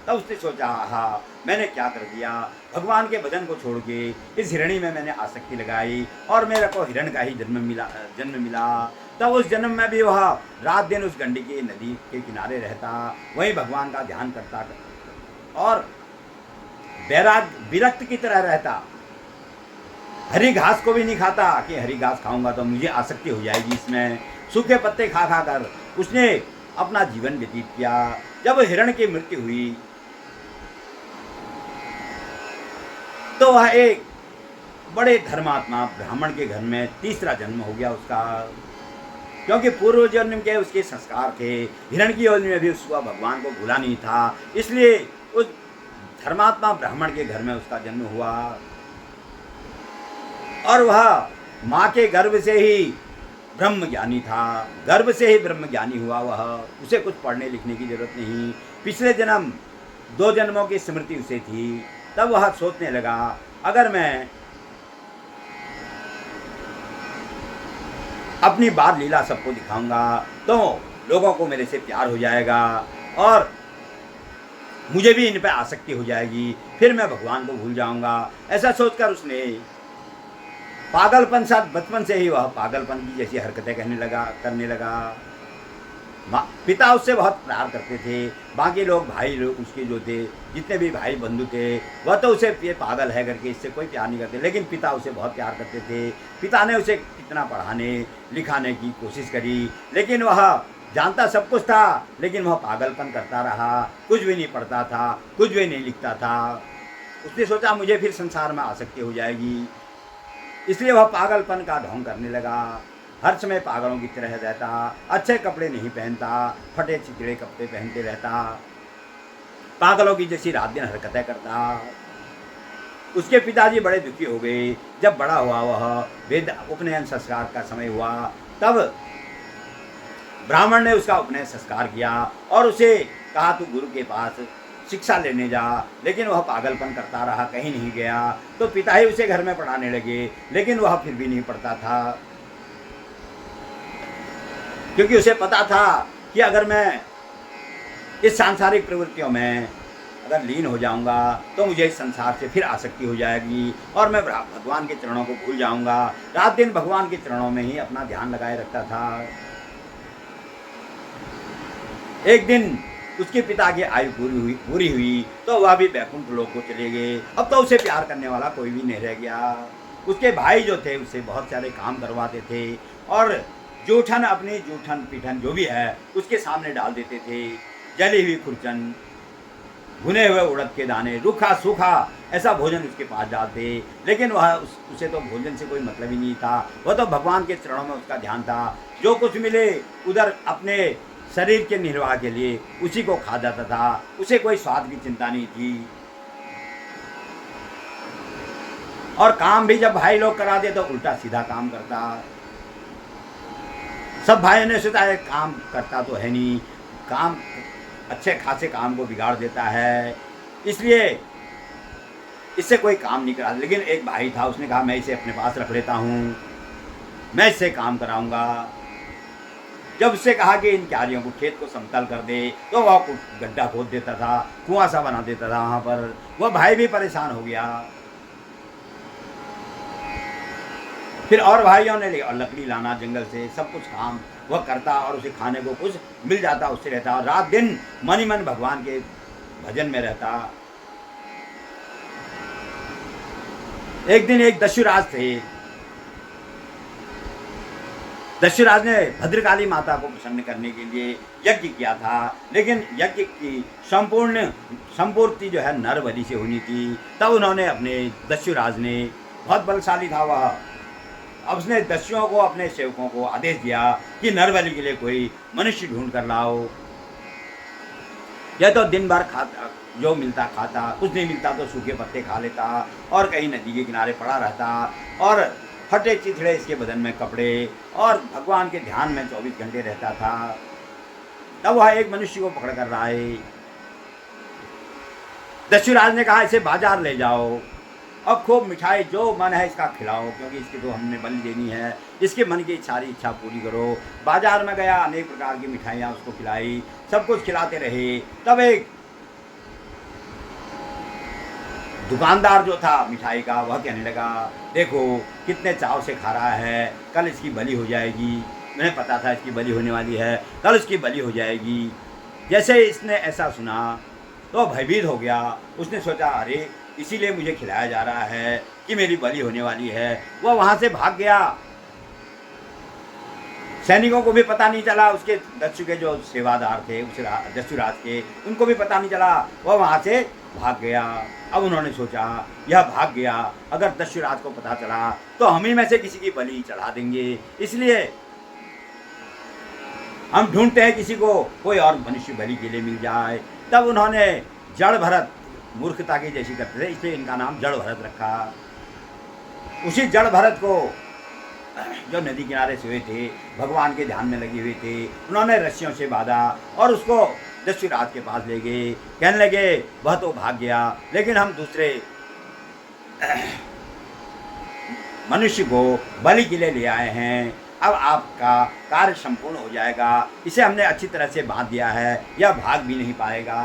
तब उसने सोचा, हाँ मैंने क्या कर दिया, भगवान के भजन को छोड़ के इस हिरणी में मैंने आसक्ति लगाई और मेरे को हिरण का ही जन्म मिला। तब उस जन्म में भी वह रात दिन उस गंडकी नदी के किनारे रहता, वहीं भगवान का ध्यान करता और बैराग विरक्त की तरह रहता। हरी घास को भी नहीं खाता कि हरी घास खाऊंगा तो मुझे आसक्ति हो जाएगी इसमें। सूखे पत्ते खा खा कर उसने अपना जीवन व्यतीत किया। जब हिरण की मृत्यु हुई तो वह एक बड़े धर्मात्मा ब्राह्मण के घर में तीसरा जन्म हो गया उसका, क्योंकि पूर्व जन्म के उसके संस्कार थे। हिरण की योनि में भी उसका भगवान को भूला नहीं था, इसलिए उस धर्मात्मा ब्राह्मण के घर में उसका जन्म हुआ। और वह माँ के गर्भ से ही ब्रह्म ज्ञानी था, गर्भ से ही ब्रह्म ज्ञानी हुआ वह। उसे कुछ पढ़ने लिखने की जरूरत नहीं। पिछले जन्म 2 जन्मों की स्मृति उसे थी। तब वह सोचने लगा, अगर मैं अपनी बाल लीला सबको दिखाऊंगा तो लोगों को मेरे से प्यार हो जाएगा और मुझे भी इन पर आसक्ति हो जाएगी, फिर मैं भगवान को भूल जाऊंगा। ऐसा सोचकर उसने पागलपन, साथ बचपन से ही वह पागलपन की जैसी हरकतें करने लगा। पिता उससे बहुत प्यार करते थे। बाकी लोग भाई लोग उसके जो थे, जितने भी भाई बंधु थे, वह तो उसे ये पागल है करके इससे कोई प्यार नहीं करते, लेकिन पिता उसे बहुत प्यार करते थे। पिता ने उसे कितना पढ़ाने लिखाने की कोशिश करी, लेकिन वह जानता सब कुछ था, लेकिन वह पागलपन करता रहा। कुछ भी नहीं पढ़ता था, कुछ भी नहीं लिखता था। उसने सोचा मुझे फिर संसार में आसक्ति हो जाएगी, इसलिए वह पागलपन का ढोंग करने लगा। हर समय पागलों की तरह रहता, अच्छे कपड़े नहीं पहनता, फटे चिथड़े कपड़े पहनते रहता, पागलों की जैसी रात दिन हरकतें करता। उसके पिताजी बड़े दुखी हो गए। जब बड़ा हुआ वह, वेद उपनयन संस्कार का समय हुआ, तब ब्राह्मण ने उसका उपनयन संस्कार किया और उसे कहा तू गुरु के पास शिक्षा लेने जा, लेकिन वह पागलपन करता रहा, कहीं नहीं गया। तो पिता ही उसे घर में पढ़ाने लगे, लेकिन वह फिर भी नहीं पढ़ता था, क्योंकि उसे पता था कि अगर मैं इस सांसारिक प्रवृत्तियों में अगर लीन हो जाऊंगा तो मुझे इस संसार से फिर आसक्ति हो जाएगी और मैं भगवान के चरणों को भूल जाऊंगा। रात दिन भगवान के चरणों में ही अपना ध्यान लगाए रखता था। एक दिन उसके पिता की आयु पूरी हुई तो वह भी बैकुंठ लोक को चले गए। अब तो उसे प्यार करने वाला कोई भी नहीं रह गया। उसके भाई जो थे उससे बहुत सारे काम करवाते थे और जूठन, अपनी जूठन पीठन जो भी है उसके सामने डाल देते थे। जली हुई खुरचन, भुने हुए उड़द के दाने, रूखा सूखा ऐसा भोजन उसके पास डालते, लेकिन वह उसे तो भोजन से कोई मतलब ही नहीं था। वह तो भगवान के चरणों में उसका ध्यान था। जो कुछ मिले उधर अपने शरीर के निर्वाह के लिए उसी को खा जाता था। उसे कोई स्वाद की चिंता नहीं थी। और काम भी जब भाई लोग करा दे तो उल्टा सीधा काम करता। सब भाइयों ने सोचा है काम करता तो है नहीं, काम अच्छे खासे काम को बिगाड़ देता है, इसलिए इससे कोई काम नहीं करा। लेकिन एक भाई था, उसने कहा मैं इसे अपने पास रख लेता हूँ, मैं इससे काम कराऊंगा। जब उससे कहा कि इन क्यारियों को, खेत को समतल कर दे, तो वह गड्ढा खोद देता था, कुआं सा बना देता था वहाँ पर। वह भाई भी परेशान हो गया। फिर और भाइयों ने लकड़ी लाना जंगल से, सब कुछ काम वह करता और उसे खाने को कुछ मिल जाता, उससे रहता और रात दिन मन ही मन भगवान के भजन में रहता। एक दिन एक दस्युराज थे। दस्युराज ने भद्रकाली माता को प्रसन्न करने के लिए यज्ञ किया था, लेकिन यज्ञ की संपूर्ति जो है नर बलि से होनी थी। तब उन्होंने अपने दस्युराज ने, बहुत बलशाली था वह, अब उसने दस्युओं को, अपने सेवकों को आदेश दिया कि नर बलि के लिए कोई मनुष्य ढूंढ कर लाओ। यह तो दिन भर खाता, जो मिलता खाता, कुछ नहीं मिलता तो सूखे पत्ते खा लेता और कहीं नदी के किनारे पड़ा रहता और फटे चिथड़े इसके बदन में कपड़े और भगवान के ध्यान में 24 घंटे रहता था। तब वह एक मनुष्य को पकड़ कर लाए। दस्युराज ने कहा इसे बाजार ले जाओ और खूब मिठाई जो मन है इसका खिलाओ, क्योंकि इसकी तो हमने बलि देनी है, इसके मन की सारी इच्छा पूरी करो। बाजार में गया, अनेक प्रकार की मिठाइयाँ उसको खिलाई, सब कुछ खिलाते रहे। तब एक दुकानदार जो था मिठाई का, वह कहने लगा देखो कितने चाव से खा रहा है, कल इसकी बलि हो जाएगी, मुझे पता था इसकी बलि होने वाली है, कल इसकी बलि हो जाएगी। जैसे इसने ऐसा सुना तो भयभीत हो गया। उसने सोचा अरे इसीलिए मुझे खिलाया जा रहा है कि मेरी बलि होने वाली है। वह वहाँ से भाग गया। सैनिकों को भी पता नहीं चला, उसके दस्यु के जो सेवादार थे उस दस्युराज के, उनको भी पता नहीं चला, वह वहाँ से भाग गया। अब उन्होंने सोचा यह भाग गया, अगर दस्युराज को पता चला तो हम ही में से किसी की बलि चढ़ा देंगे, इसलिए हम ढूंढते हैं किसी को, कोई और मनुष्य बलि के लिए मिल जाए। तब उन्होंने जड़ भरत, मूर्खता की जैसी करते थे, इसलिए इनका नाम जड़ भरत रखा। उसी जड़ भरत को जो नदी किनारे सोए थे, भगवान के ध्यान में लगे हुए थे, उन्होंने रस्सियों से बांधा और उसको दस्युराज के पास ले गए। कहने लगे वह तो भाग गया, लेकिन हम दूसरे मनुष्य को बलि के लिए ले आए हैं, अब आपका कार्य संपूर्ण हो जाएगा। इसे हमने अच्छी तरह से बांध दिया है, यह भाग भी नहीं पाएगा।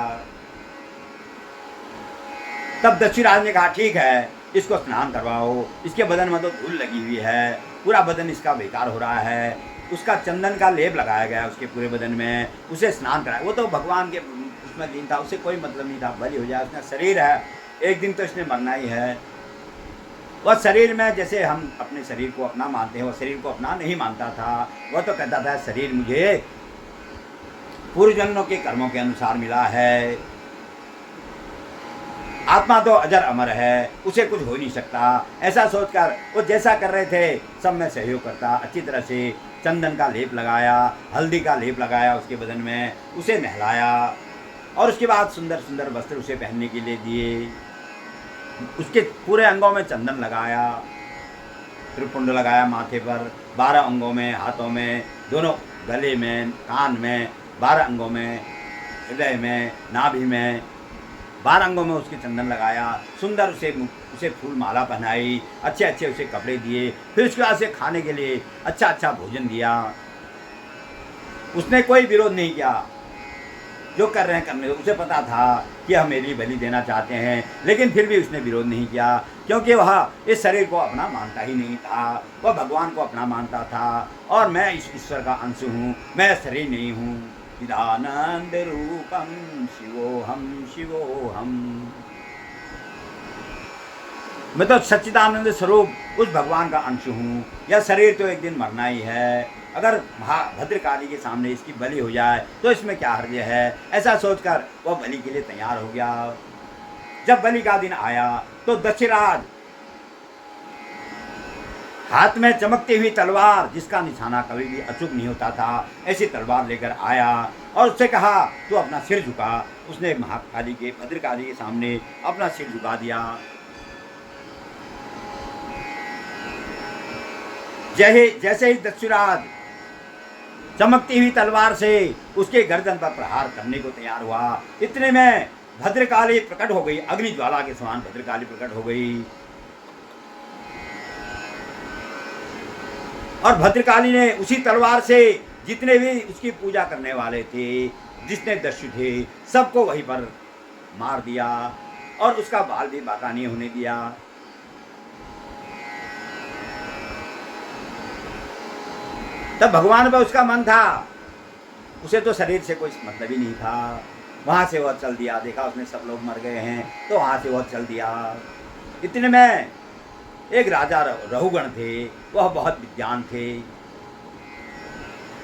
तब दस्युराज ने कहा ठीक है, इसको स्नान करवाओ, इसके बदन में तो धूल लगी हुई है, पूरा बदन इसका बेकार हो रहा है। उसका चंदन का लेप लगाया गया उसके पूरे बदन में, उसे स्नान कराया। वो तो भगवान के उसमें दिन था, उसे कोई मतलब नहीं था, बलि हो जाए, उसका शरीर है, एक दिन तो इसने मरना ही है। वह शरीर में जैसे हम अपने शरीर को अपना मानते हैं, वह शरीर को अपना नहीं मानता था। वह तो कहता था शरीर मुझे पूर्व जन्मों के कर्मों के अनुसार मिला है, आत्मा तो अजर अमर है, उसे कुछ हो नहीं सकता। ऐसा सोचकर वो जैसा कर रहे थे सब में सहयोग करता। अच्छी तरह से चंदन का लेप लगाया, हल्दी का लेप लगाया उसके बदन में, उसे नहलाया और उसके बाद सुंदर सुंदर वस्त्र उसे पहनने के लिए दिए। उसके पूरे अंगों में चंदन लगाया, त्रिपुंड लगाया माथे पर, 12 अंगों में, हाथों में, दोनों गले में, कान में, 12 अंगों में, हृदय में, नाभि में, 12 अंगों में उसके चंदन लगाया। सुंदर उसे फूल माला पहनाई, अच्छे अच्छे उसे कपड़े दिए। फिर उसके बाद से खाने के लिए अच्छा अच्छा भोजन दिया। उसने कोई विरोध नहीं किया, जो कर रहे हैं करने दो। उसे पता था कि हम मेरी बलि देना चाहते हैं, लेकिन फिर भी उसने विरोध नहीं किया, क्योंकि वह इस शरीर को अपना मानता ही नहीं था, वह भगवान को अपना मानता था। और मैं इस ईश्वर का अंश हूँ, मैं शरीर नहीं हूँ। चिदानंद रूपम शिवोहम शिवोहम, मैं तो सच्चिदानंद स्वरूप उस भगवान का अंश हूँ। यह शरीर तो एक दिन मरना ही है, अगर भद्रकाली के सामने इसकी बलि हो जाए तो इसमें क्या हर्ज है। ऐसा सोचकर वह बलि के लिए तैयार हो गया। जब बलि का दिन आया तो दस्युराज हाथ में चमकती हुई तलवार, जिसका निशाना कभी भी अचूक नहीं होता था, ऐसी तलवार लेकर आया और उससे कहा तू अपना सिर झुका। उसने महाकाली के, भद्रकाली के सामने अपना सिर झुका दिया। जैसे ही दस्युराज चमकती हुई तलवार से उसके गर्दन पर प्रहार करने को तैयार हुआ, इतने में भद्रकाली प्रकट हो गई, अग्नि ज्वाला के समान भद्रकाली प्रकट हो गई। और भद्रकाली ने उसी तलवार से जितने भी उसकी पूजा करने वाले थे, जितने दस्यु थे, सबको वहीं पर मार दिया और उसका बाल भी बाका नहीं होने दिया। तब भगवान पर उसका मन था, उसे तो शरीर से कोई मतलब ही नहीं था। वहाँ से वह चल दिया, देखा उसने सब लोग मर गए हैं तो वहाँ से वह चल दिया। इतने में एक राजा रहुगण थे, वह बहुत विद्वान थे,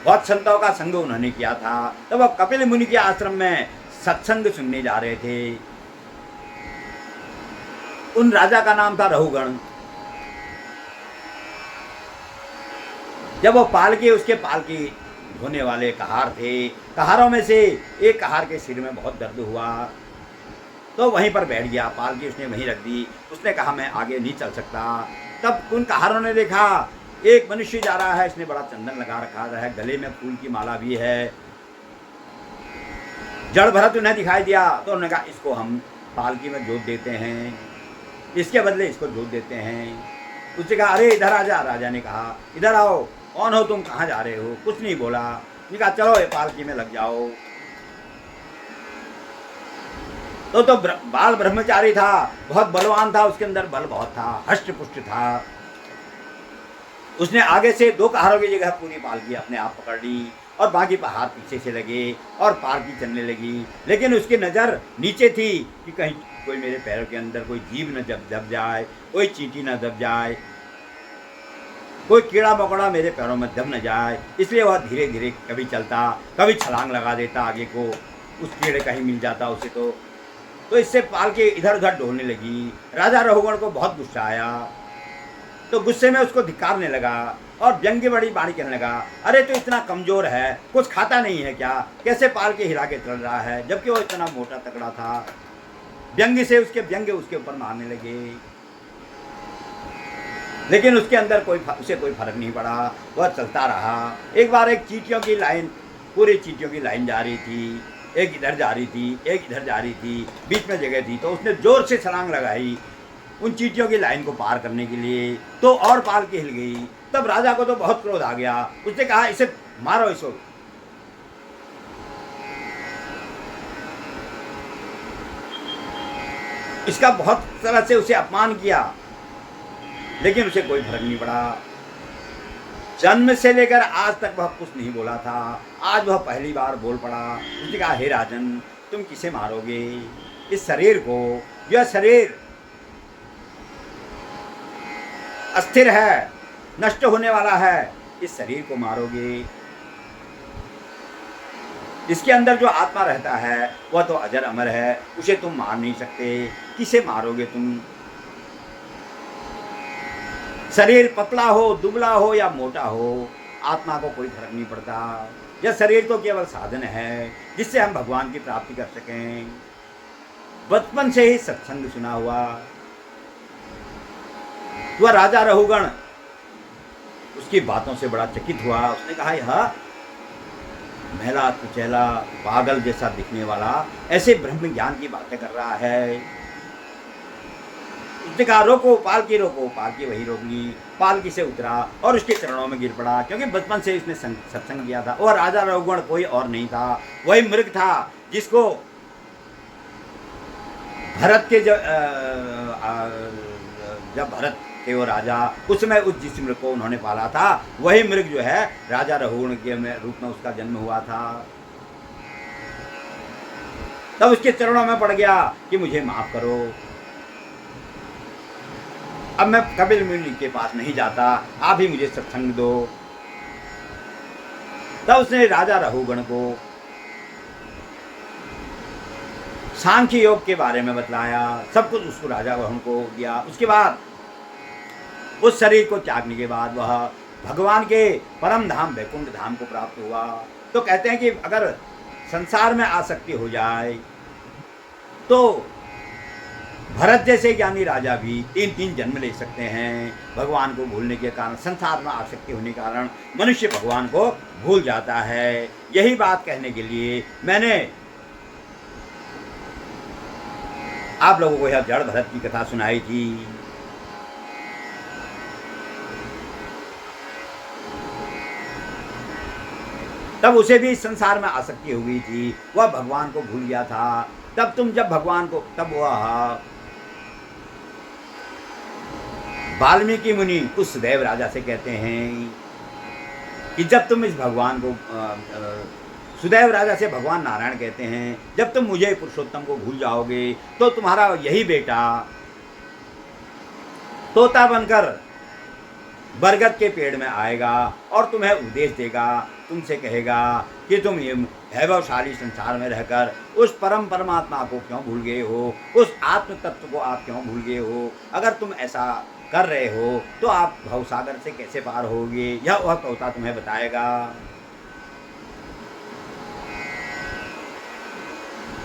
बहुत संतों का संग उन्होंने किया था। तो वह कपिल मुनि के आश्रम में सत्संग सुनने जा रहे थे। उन राजा का नाम था रहुगण। जब वो पालकी, उसके पालकी धोने वाले कहार थे, कहारों में से एक कहार के सिर में बहुत दर्द हुआ तो वहीं पर बैठ गया, पालकी उसने वहीं रख दी। उसने कहा मैं आगे नहीं चल सकता। तब उन कहारों ने देखा एक मनुष्य जा रहा है, इसने बड़ा चंदन लगा रखा है, गले में फूल की माला भी है, जड़ भरत उन्हें दिखाई दिया तो उन्होंने कहा इसको हम पालकी में जोत देते हैं, इसके बदले इसको जोत देते हैं। उसने कहा अरे इधर आ जा। राजा ने कहा इधर आओ, कौन हो तुम, कहाँ जा रहे हो? कुछ नहीं बोला। उसने कहा चलो ये पालकी में लग जाओ। तो बाल ब्रह्मचारी था, बहुत बलवान था, उसके अंदर बल बहुत था, हष्ट पुष्ट था। उसने आगे से 2 कहारों की जगह पूरी पालकी अपने आप पकड़ ली और बाकी पहाड़ पीछे से लगे और पालकी चलने लगी। लेकिन उसकी नज़र नीचे थी कि कहीं कोई मेरे पैरों के अंदर कोई जीव न दब जाए, कोई चींटी न दब जाए, कोई कीड़ा मकोड़ा मेरे पैरों में दब न जाए। इसलिए वह धीरे धीरे कभी चलता, कभी छलांग लगा देता आगे को, उस कीड़े कहीं मिल जाता उसे तो इससे पालकी इधर उधर डोलने लगी। राजा रघुगण को बहुत गुस्सा आया, तो गुस्से में उसको धिक्कारने लगा और व्यंग्य बड़ी वाणी कहने लगा, अरे तो इतना कमजोर है, कुछ खाता नहीं है क्या? कैसे पालकी हिला के चल रहा है, जबकि वो इतना मोटा तगड़ा था। व्यंग्य से व्यंग्य उसके ऊपर मारने लगे, लेकिन उसके अंदर उसे कोई फर्क नहीं पड़ा, वह चलता रहा। एक बार एक चींटियों की लाइन, पूरी चींटियों की लाइन जा रही थी, एक इधर जा रही थी, एक इधर जा रही थी, बीच में जगह थी, तो उसने जोर से छलांग लगाई उन चींटियों की लाइन को पार करने के लिए, तो और पालकी हिल गई। तब राजा को तो बहुत क्रोध आ गया। उसने कहा इसे मारो, इसको। इसका बहुत तरह से उसे अपमान किया, लेकिन उसे कोई फर्क नहीं पड़ा। जन्म से लेकर आज तक वह कुछ नहीं बोला था, आज वह पहली बार बोल पड़ा। उसने कहा हे राजन, तुम किसे मारोगे? इस शरीर को, यह शरीर अस्थिर है, नष्ट होने वाला है, इस शरीर को मारोगे? इसके अंदर जो आत्मा रहता है वह तो अजर अमर है, उसे तुम मार नहीं सकते, किसे मारोगे तुम? शरीर पतला हो, दुबला हो या मोटा हो, आत्मा को कोई फर्क नहीं पड़ता। यह शरीर तो केवल साधन है जिससे हम भगवान की प्राप्ति कर सकें। बचपन से ही सत्संग सुना हुआ वह राजा रघुगण उसकी बातों से बड़ा चकित हुआ। उसने कहा यह मैला कुचैला पागल जैसा दिखने वाला ऐसे ब्रह्म ज्ञान की बातें कर रहा है। उसने कहा रोको, पालकी रोको। पालकी वही रोक ली, पालकी से उतरा और उसके चरणों में गिर पड़ा, क्योंकि बचपन से इसने सत्संग किया था। और राजा रघुगण कोई और नहीं था, वही मृग था जिसको भरत के जब भरत थे वो राजा, उस समय उस जिस मृग को उन्होंने पाला था, वही मृग जो है राजा रघुगण के रूप में उसका जन्म हुआ था। तब उसके चरणों में पड़ गया कि मुझे माफ करो, अब मैं कपिल मुनि के पास नहीं जाता, आप ही मुझे सत्संग दो। तब उसने राजा रघुगण को सांख्य योग के बारे में बतलाया, सब कुछ उसको राजा रघुगण को दिया। उसके बाद उस शरीर को त्यागने के बाद वह भगवान के परम धाम वैकुंठ धाम को प्राप्त हुआ। तो कहते हैं कि अगर संसार में आसक्ति हो जाए तो भरत जैसे ज्ञानी राजा भी 3 जन्म ले सकते हैं। भगवान को भूलने के कारण, संसार में आसक्ति होने के कारण मनुष्य भगवान को भूल जाता है। यही बात कहने के लिए मैंने आप लोगों को यह जड़ भरत की कथा सुनाई थी। तब उसे भी संसार में आसक्ति हो गई थी, वह भगवान को भूल गया था। तब वह वाल्मीकि मुनि उस सुदेव राजा से कहते हैं कि जब तुम इस भगवान को सुदेव राजा से भगवान नारायण कहते हैं, जब तुम मुझे पुरुषोत्तम को भूल जाओगे तो तुम्हारा यही बेटा तोता बनकर बरगद के पेड़ में आएगा और तुम्हें उपदेश देगा, तुमसे कहेगा कि तुम ये वैभवशाली संसार में रहकर उस परमात्मा को क्यों भूल गए हो, उस आत्म तत्व को आप क्यों भूल गए हो। अगर तुम ऐसा कर रहे हो तो आप भवसागर से कैसे पार होगे, यह वह तोता तुम्हें बताएगा।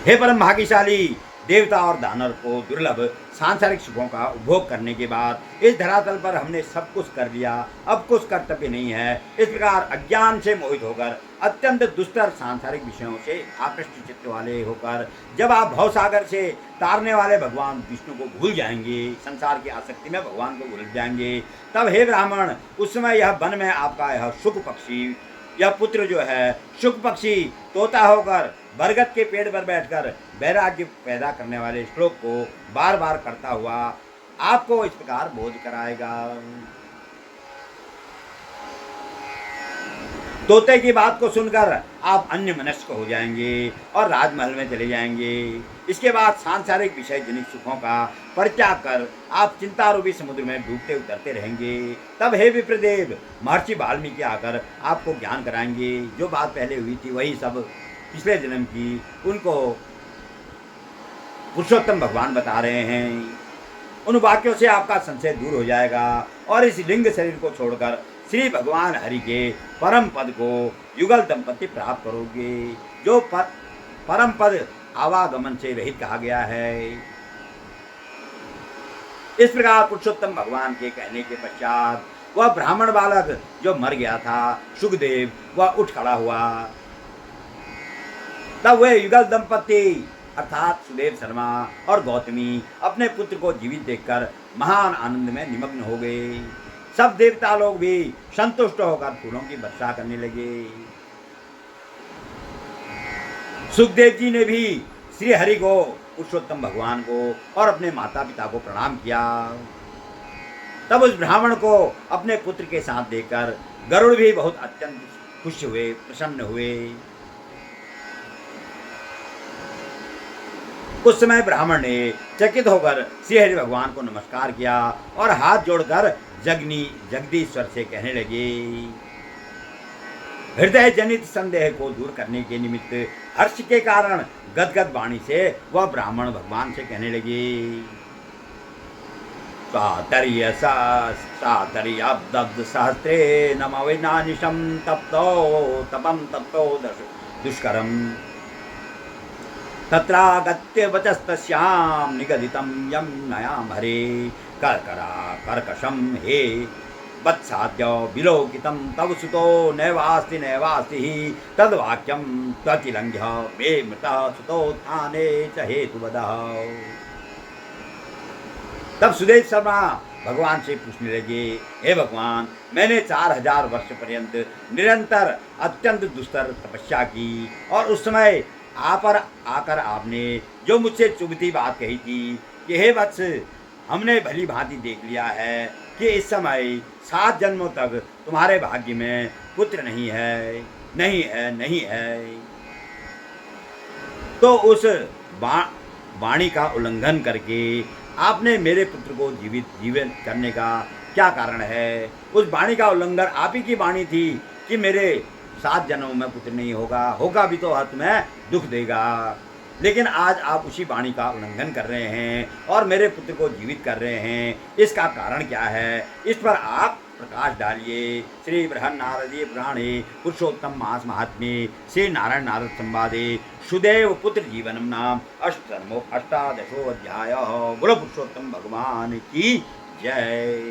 हे परम भाग्यशाली, देवता और दानव को दुर्लभ सांसारिक सुखों का उपभोग करने के बाद इस धरातल पर हमने सब कुछ कर लिया, अब कुछ कर्तव्य नहीं है। इस प्रकार अज्ञान से मोहित होकर अत्यंत दुस्तर सांसारिक विषयों से आकृष्ट चित्त वाले होकर जब आप भवसागर से तारने वाले भगवान विष्णु को भूल जाएंगे, संसार की आसक्ति में भगवान को भूल जाएंगे, तब हे ब्राह्मण, उस समय यह वन में आपका यह शुक पक्षी, यह पुत्र जो है शुक पक्षी तोता होकर बरगद के पेड़ पर बैठकर वैराग्य पैदा करने वाले श्लोक को बार बार करता हुआ आपको इस प्रकार बोध कराएगा। तोते की बात को सुनकर आप अन्य मनस्क हो जाएंगे और राजमहल में चले जाएंगे। इसके बाद सांसारिक विषय जनित सुखों का परित्याग कर आप चिंता रूपी समुद्र में डूबते उतरते रहेंगे। तब हे विप्रदेव, महर्षि वाल्मीकि आकर आपको ज्ञान कराएंगे। जो बात पहले हुई थी वही सब पिछले जन्म की उनको पुरुषोत्तम भगवान बता रहे हैं। उन वाक्यों से आपका संशय दूर हो जाएगा और इस लिंग शरीर को छोड़कर श्री भगवान हरि के परम पद को युगल दंपति प्राप्त करोगे, जो परम पद आवागमन से रहित कहा गया है। इस प्रकार पुरुषोत्तम भगवान के कहने के पश्चात वह ब्राह्मण बालक जो मर गया था सुखदेव, वह उठ खड़ा हुआ। तब वे युगल दंपति अर्थात सुदेव शर्मा और गौतमी अपने पुत्र को जीवित देखकर महान आनंद में निमग्न हो गए। सब देवता लोग भी संतुष्ट होकर फूलों की वर्षा करने लगे। सुखदेव जी ने भी श्री हरि को, पुरुषोत्तम भगवान को और अपने माता पिता को प्रणाम किया। तब उस ब्राह्मण को अपने पुत्र के साथ देखकर गरुड़ भी बहुत अत्यंत खुश हुए, प्रसन्न हुए। उस समय ब्राह्मण ने चकित होकर श्री हरि भगवान को नमस्कार किया और हाथ जोड़कर जगदीश्वर से कहने लगे। हृदय जनित संदेह को दूर करने के निमित्त हर्ष के कारण गदगद वाणी से वह ब्राह्मण भगवान से कहने लगे। सातर्यब्द सहस्रे नम विनानिशम तप्तो दुष्करम तत्रागत्य वचस्तस्यां निगदितं यं नयां हरे कर्कशं हे वत्साद्य विलोकितं तव सुतो नैवास्ति तद्वाक्यं त्वतिलङ्घ्य मे मृतः सुतोत्थाने च हेतुवदः। तब सुदेव शर्मा भगवान से पूछने लगे, हे भगवान, मैंने 4000 वर्ष पर्यंत निरंतर अत्यंत दुस्तर तपस्या की और उस समय आकर आपने जो मुझसे चुभती बात कही थी कि हे वत्स, हमने भली भांति देख लिया है कि इस समय 7 जन्मों तक तुम्हारे भाग्य में पुत्र नहीं है। तो उस वाणी का उल्लंघन करके आपने मेरे पुत्र को जीवित करने का क्या कारण है? उस वाणी का उल्लंघन आप ही की वाणी थी कि मेरे 7 जन्मों में पुत्र नहीं होगा भी तो हत में दुख देगा। लेकिन आज आप उसी वाणी का उल्लंघन कर रहे हैं और मेरे पुत्र को जीवित कर रहे हैं। इसका कारण क्या है? इस पर आप प्रकाश डालिए। श्री बृहन् नारदीय पुराणे पुरुषोत्तम मास महात्म्ये श्री नारायण नारद संवादे सुदेव पुत्र जीवनम नाम 18 अध्याय। बोलो पुरुषोत्तम भगवान की जय।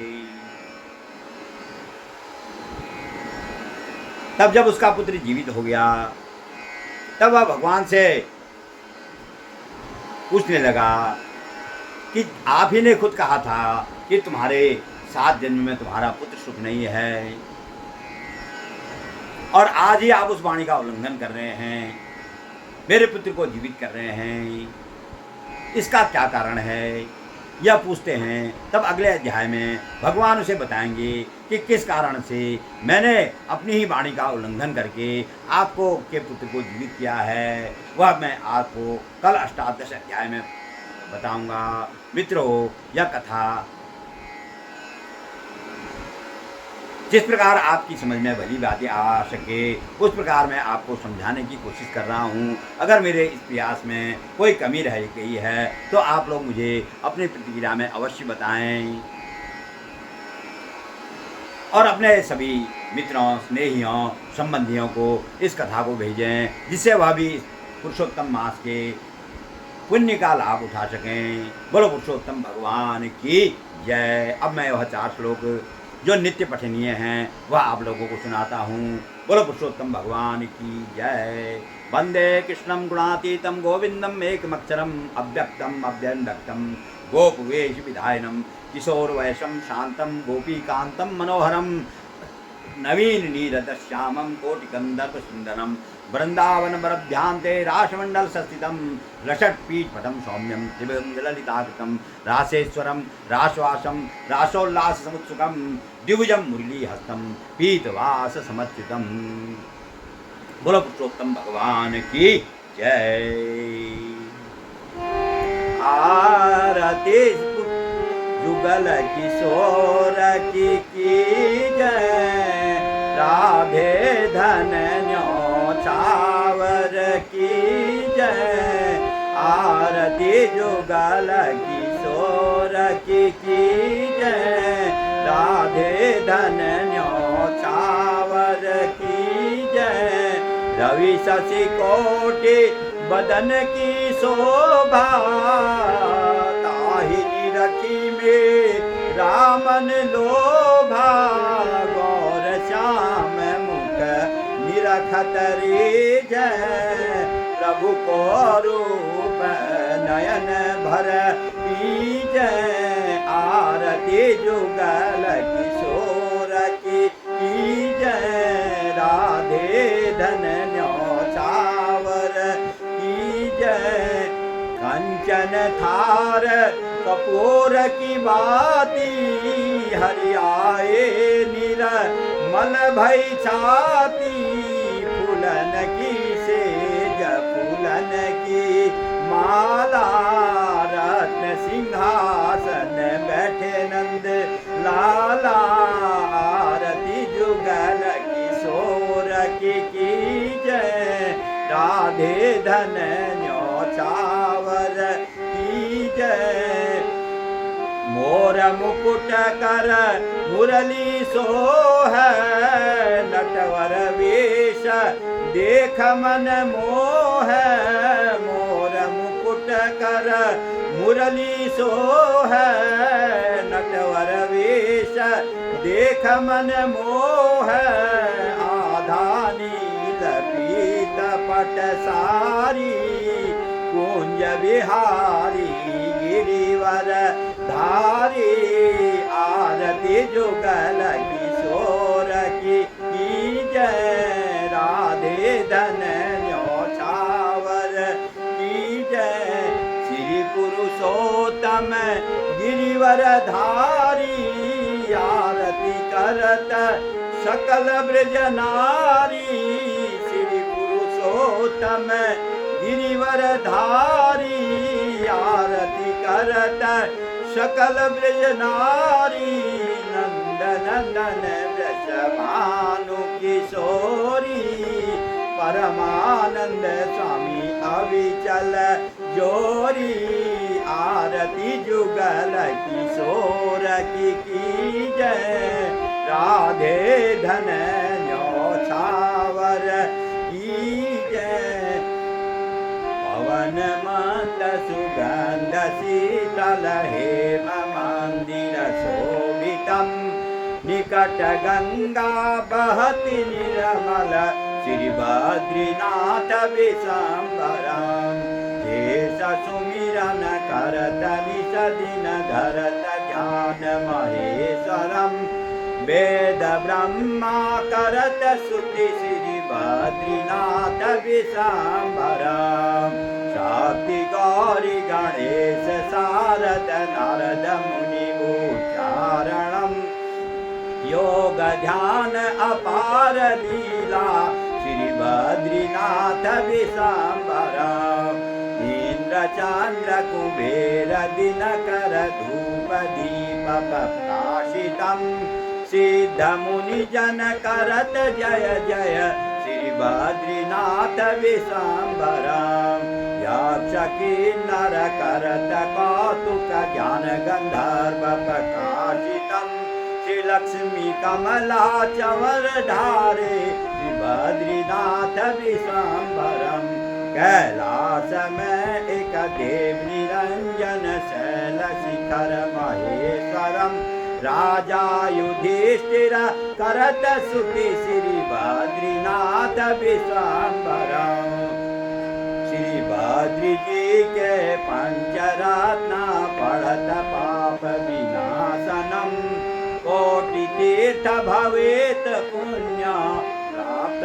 तब जब उसका पुत्र जीवित हो गया, तब वह भगवान से पूछने लगा कि आप ही ने खुद कहा था कि तुम्हारे 7 जन्म में तुम्हारा पुत्र सुख नहीं है और आज ही आप उस वाणी का उल्लंघन कर रहे हैं, मेरे पुत्र को जीवित कर रहे हैं। इसका क्या कारण है? यह पूछते हैं। तब अगले अध्याय में भगवान उसे बताएंगे कि किस कारण से मैंने अपनी ही वाणी का उल्लंघन करके आपको के पुत्र को जीवित किया है। वह मैं आपको कल 18 अध्याय में बताऊंगा। मित्रों, यह कथा जिस प्रकार आपकी समझ में भली बातें आ सके उस प्रकार मैं आपको समझाने की कोशिश कर रहा हूँ। अगर मेरे इस प्रयास में कोई कमी रह गई है तो आप लोग मुझे अपनी प्रतिक्रिया में अवश्य बताएं और अपने सभी मित्रों, स्नेहियों, संबंधियों को इस कथा को भेजें, जिससे वह भी पुरुषोत्तम मास के पुण्य का लाभ उठा सकें। बोलो पुरुषोत्तम भगवान की जय। अब मैं वह 4 श्लोक जो नित्य पठनीय हैं वह आप लोगों को सुनाता हूँ। बोलो पुरुषोत्तम भगवान की जय। वंदे कृष्णं गुणातीतं गोविंदम एकमक्षरम अव्यक्तम अव्यक्तम गोपवेश विधायनम किशोरवयसं शांतं गोपीकांतं मनोहरम नवीन नीरद श्यामं कोटिकंदर्प सुंदरम वृंदावन बरभ्यांते रासमंडल संस्थितम रषट्पीठपटं सौम्यं त्रिभुवनललिताकृतं रासेश्वरं रासवासं रासोल्लास समुत्सुकं द्विभुजं मुरलीहस्तं पीतवास समच्युतम्। बोलो पुरुषोत्तम भगवान की जय। आरती जुगल किशोर की जय। राधे धन्योछावर की जय। आरती जुगल किशोर की जय। राधे धन्योछावर की जय। रवि शशि कोटि बदन की शोभा ताहिनी रखी में रामन लोभा। गौर श्याम मुख निरखत रे जय। प्रभु को रूप नयन भर जय। आरती जुगल किशोर की जय। राधे धन्योछावर की जय। कंचन थार कपूर की बाती हरियाए निर्मल भई छाती। फूलन की सेज फूलन की माला रत्न सिंहासन बैठे नंद लाला। आरती जुगल किशोर की जय। राधे धन्योछावर की जय। मोर मुकुट कर मुरली सोह नटवर वेश देख मन मोह। मोर मुकुट कर मुरली सोह नटवर वेश देख मन मोह। आधानी पीत पट सारी कुंज विहारी गिरिवर धारी। आरती जुगल किशोर की जय। राधे धन्योछावर की जय। श्री पुरुषोत्तम गिरिवर धारी। आरती करत सकल ब्रज नारी। श्री पुरुषोत्तम गिरिवर धारी। आरती करत सकल ब्रज नारी। नंद नंदन ब्रज भानु किशोरी। परमानंद स्वामी अविचल जोरी। आरती जुगल किशोर की जय। राधे धन्योछावर की जय। पवन मंद सुगंध शीतल हेम मंदिर शोभितम्। निकट गंगा बहति निर्मल श्री बद्रीनाथ विशंबरम्। शेष सुमिरन करत निश दिन धरत ध्यान महेश्वरम्। वेद ब्रह्मा करत स्तुति श्री बद्रीनाथ विशंबरम्। शक्ति गौरी गणेश शारद नारद मुनि उच्चारणम्। योग ध्यान अपार लीला श्री बद्रीनाथ विशंबरम्। इंद्र चंद्र कुबेर दिनकर धूप दीप प्रकाशितम्। सिद्ध मुनि जन करत जय जय श्री बद्रीनाथ विशंबरम्। यक्ष किन्नर करत कौतुक ज्ञान गंधर्व प्रकाशितम्। श्री लक्ष्मी कमला चवर ढारे श्री बद्रीनाथ विशंबरम्। कैलाश में एक देव निरंजन शैल शिखर महेश्वरम राजा युधिष्ठिर करत सुति श्री बद्रीनाथ विश्वाम्बरम। श्री बद्री जी के पंचरत्न पढ़त पाप विनाशनम कोटि तीर्थ भवेत पुण्य प्राप्त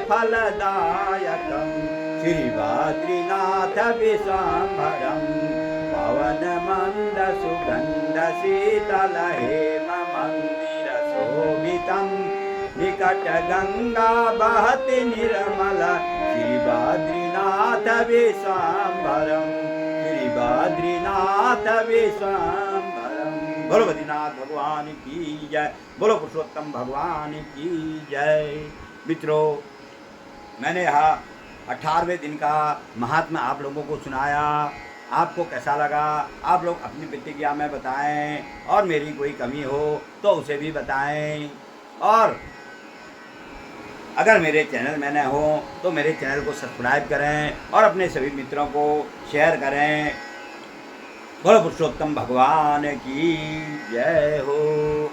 फलदायकम। श्री बद्रीनाथ विश्वाम्बरम पवन मंद सुगंध शीतल हेम मंदिर शोभितम निकट गंगा बहति निर्मल श्री बद्रीनाथ विश्वाम्बरम। श्री बद्रीनाथ विश्वाम्बरम। बोलो बद्रीनाथ भगवान की जय, बोलो पुरुषोत्तम भगवान की जय। मित्रों, मैंने यहाँ 18वें दिन का महात्मा आप लोगों को सुनाया। आपको कैसा लगा? आप लोग अपनी प्रतिक्रिया में बताएं, और मेरी कोई कमी हो तो उसे भी बताएं। और अगर मेरे चैनल में न हो तो मेरे चैनल को सब्सक्राइब करें और अपने सभी मित्रों को शेयर करें। बोलो पुरुषोत्तम भगवान की जय हो।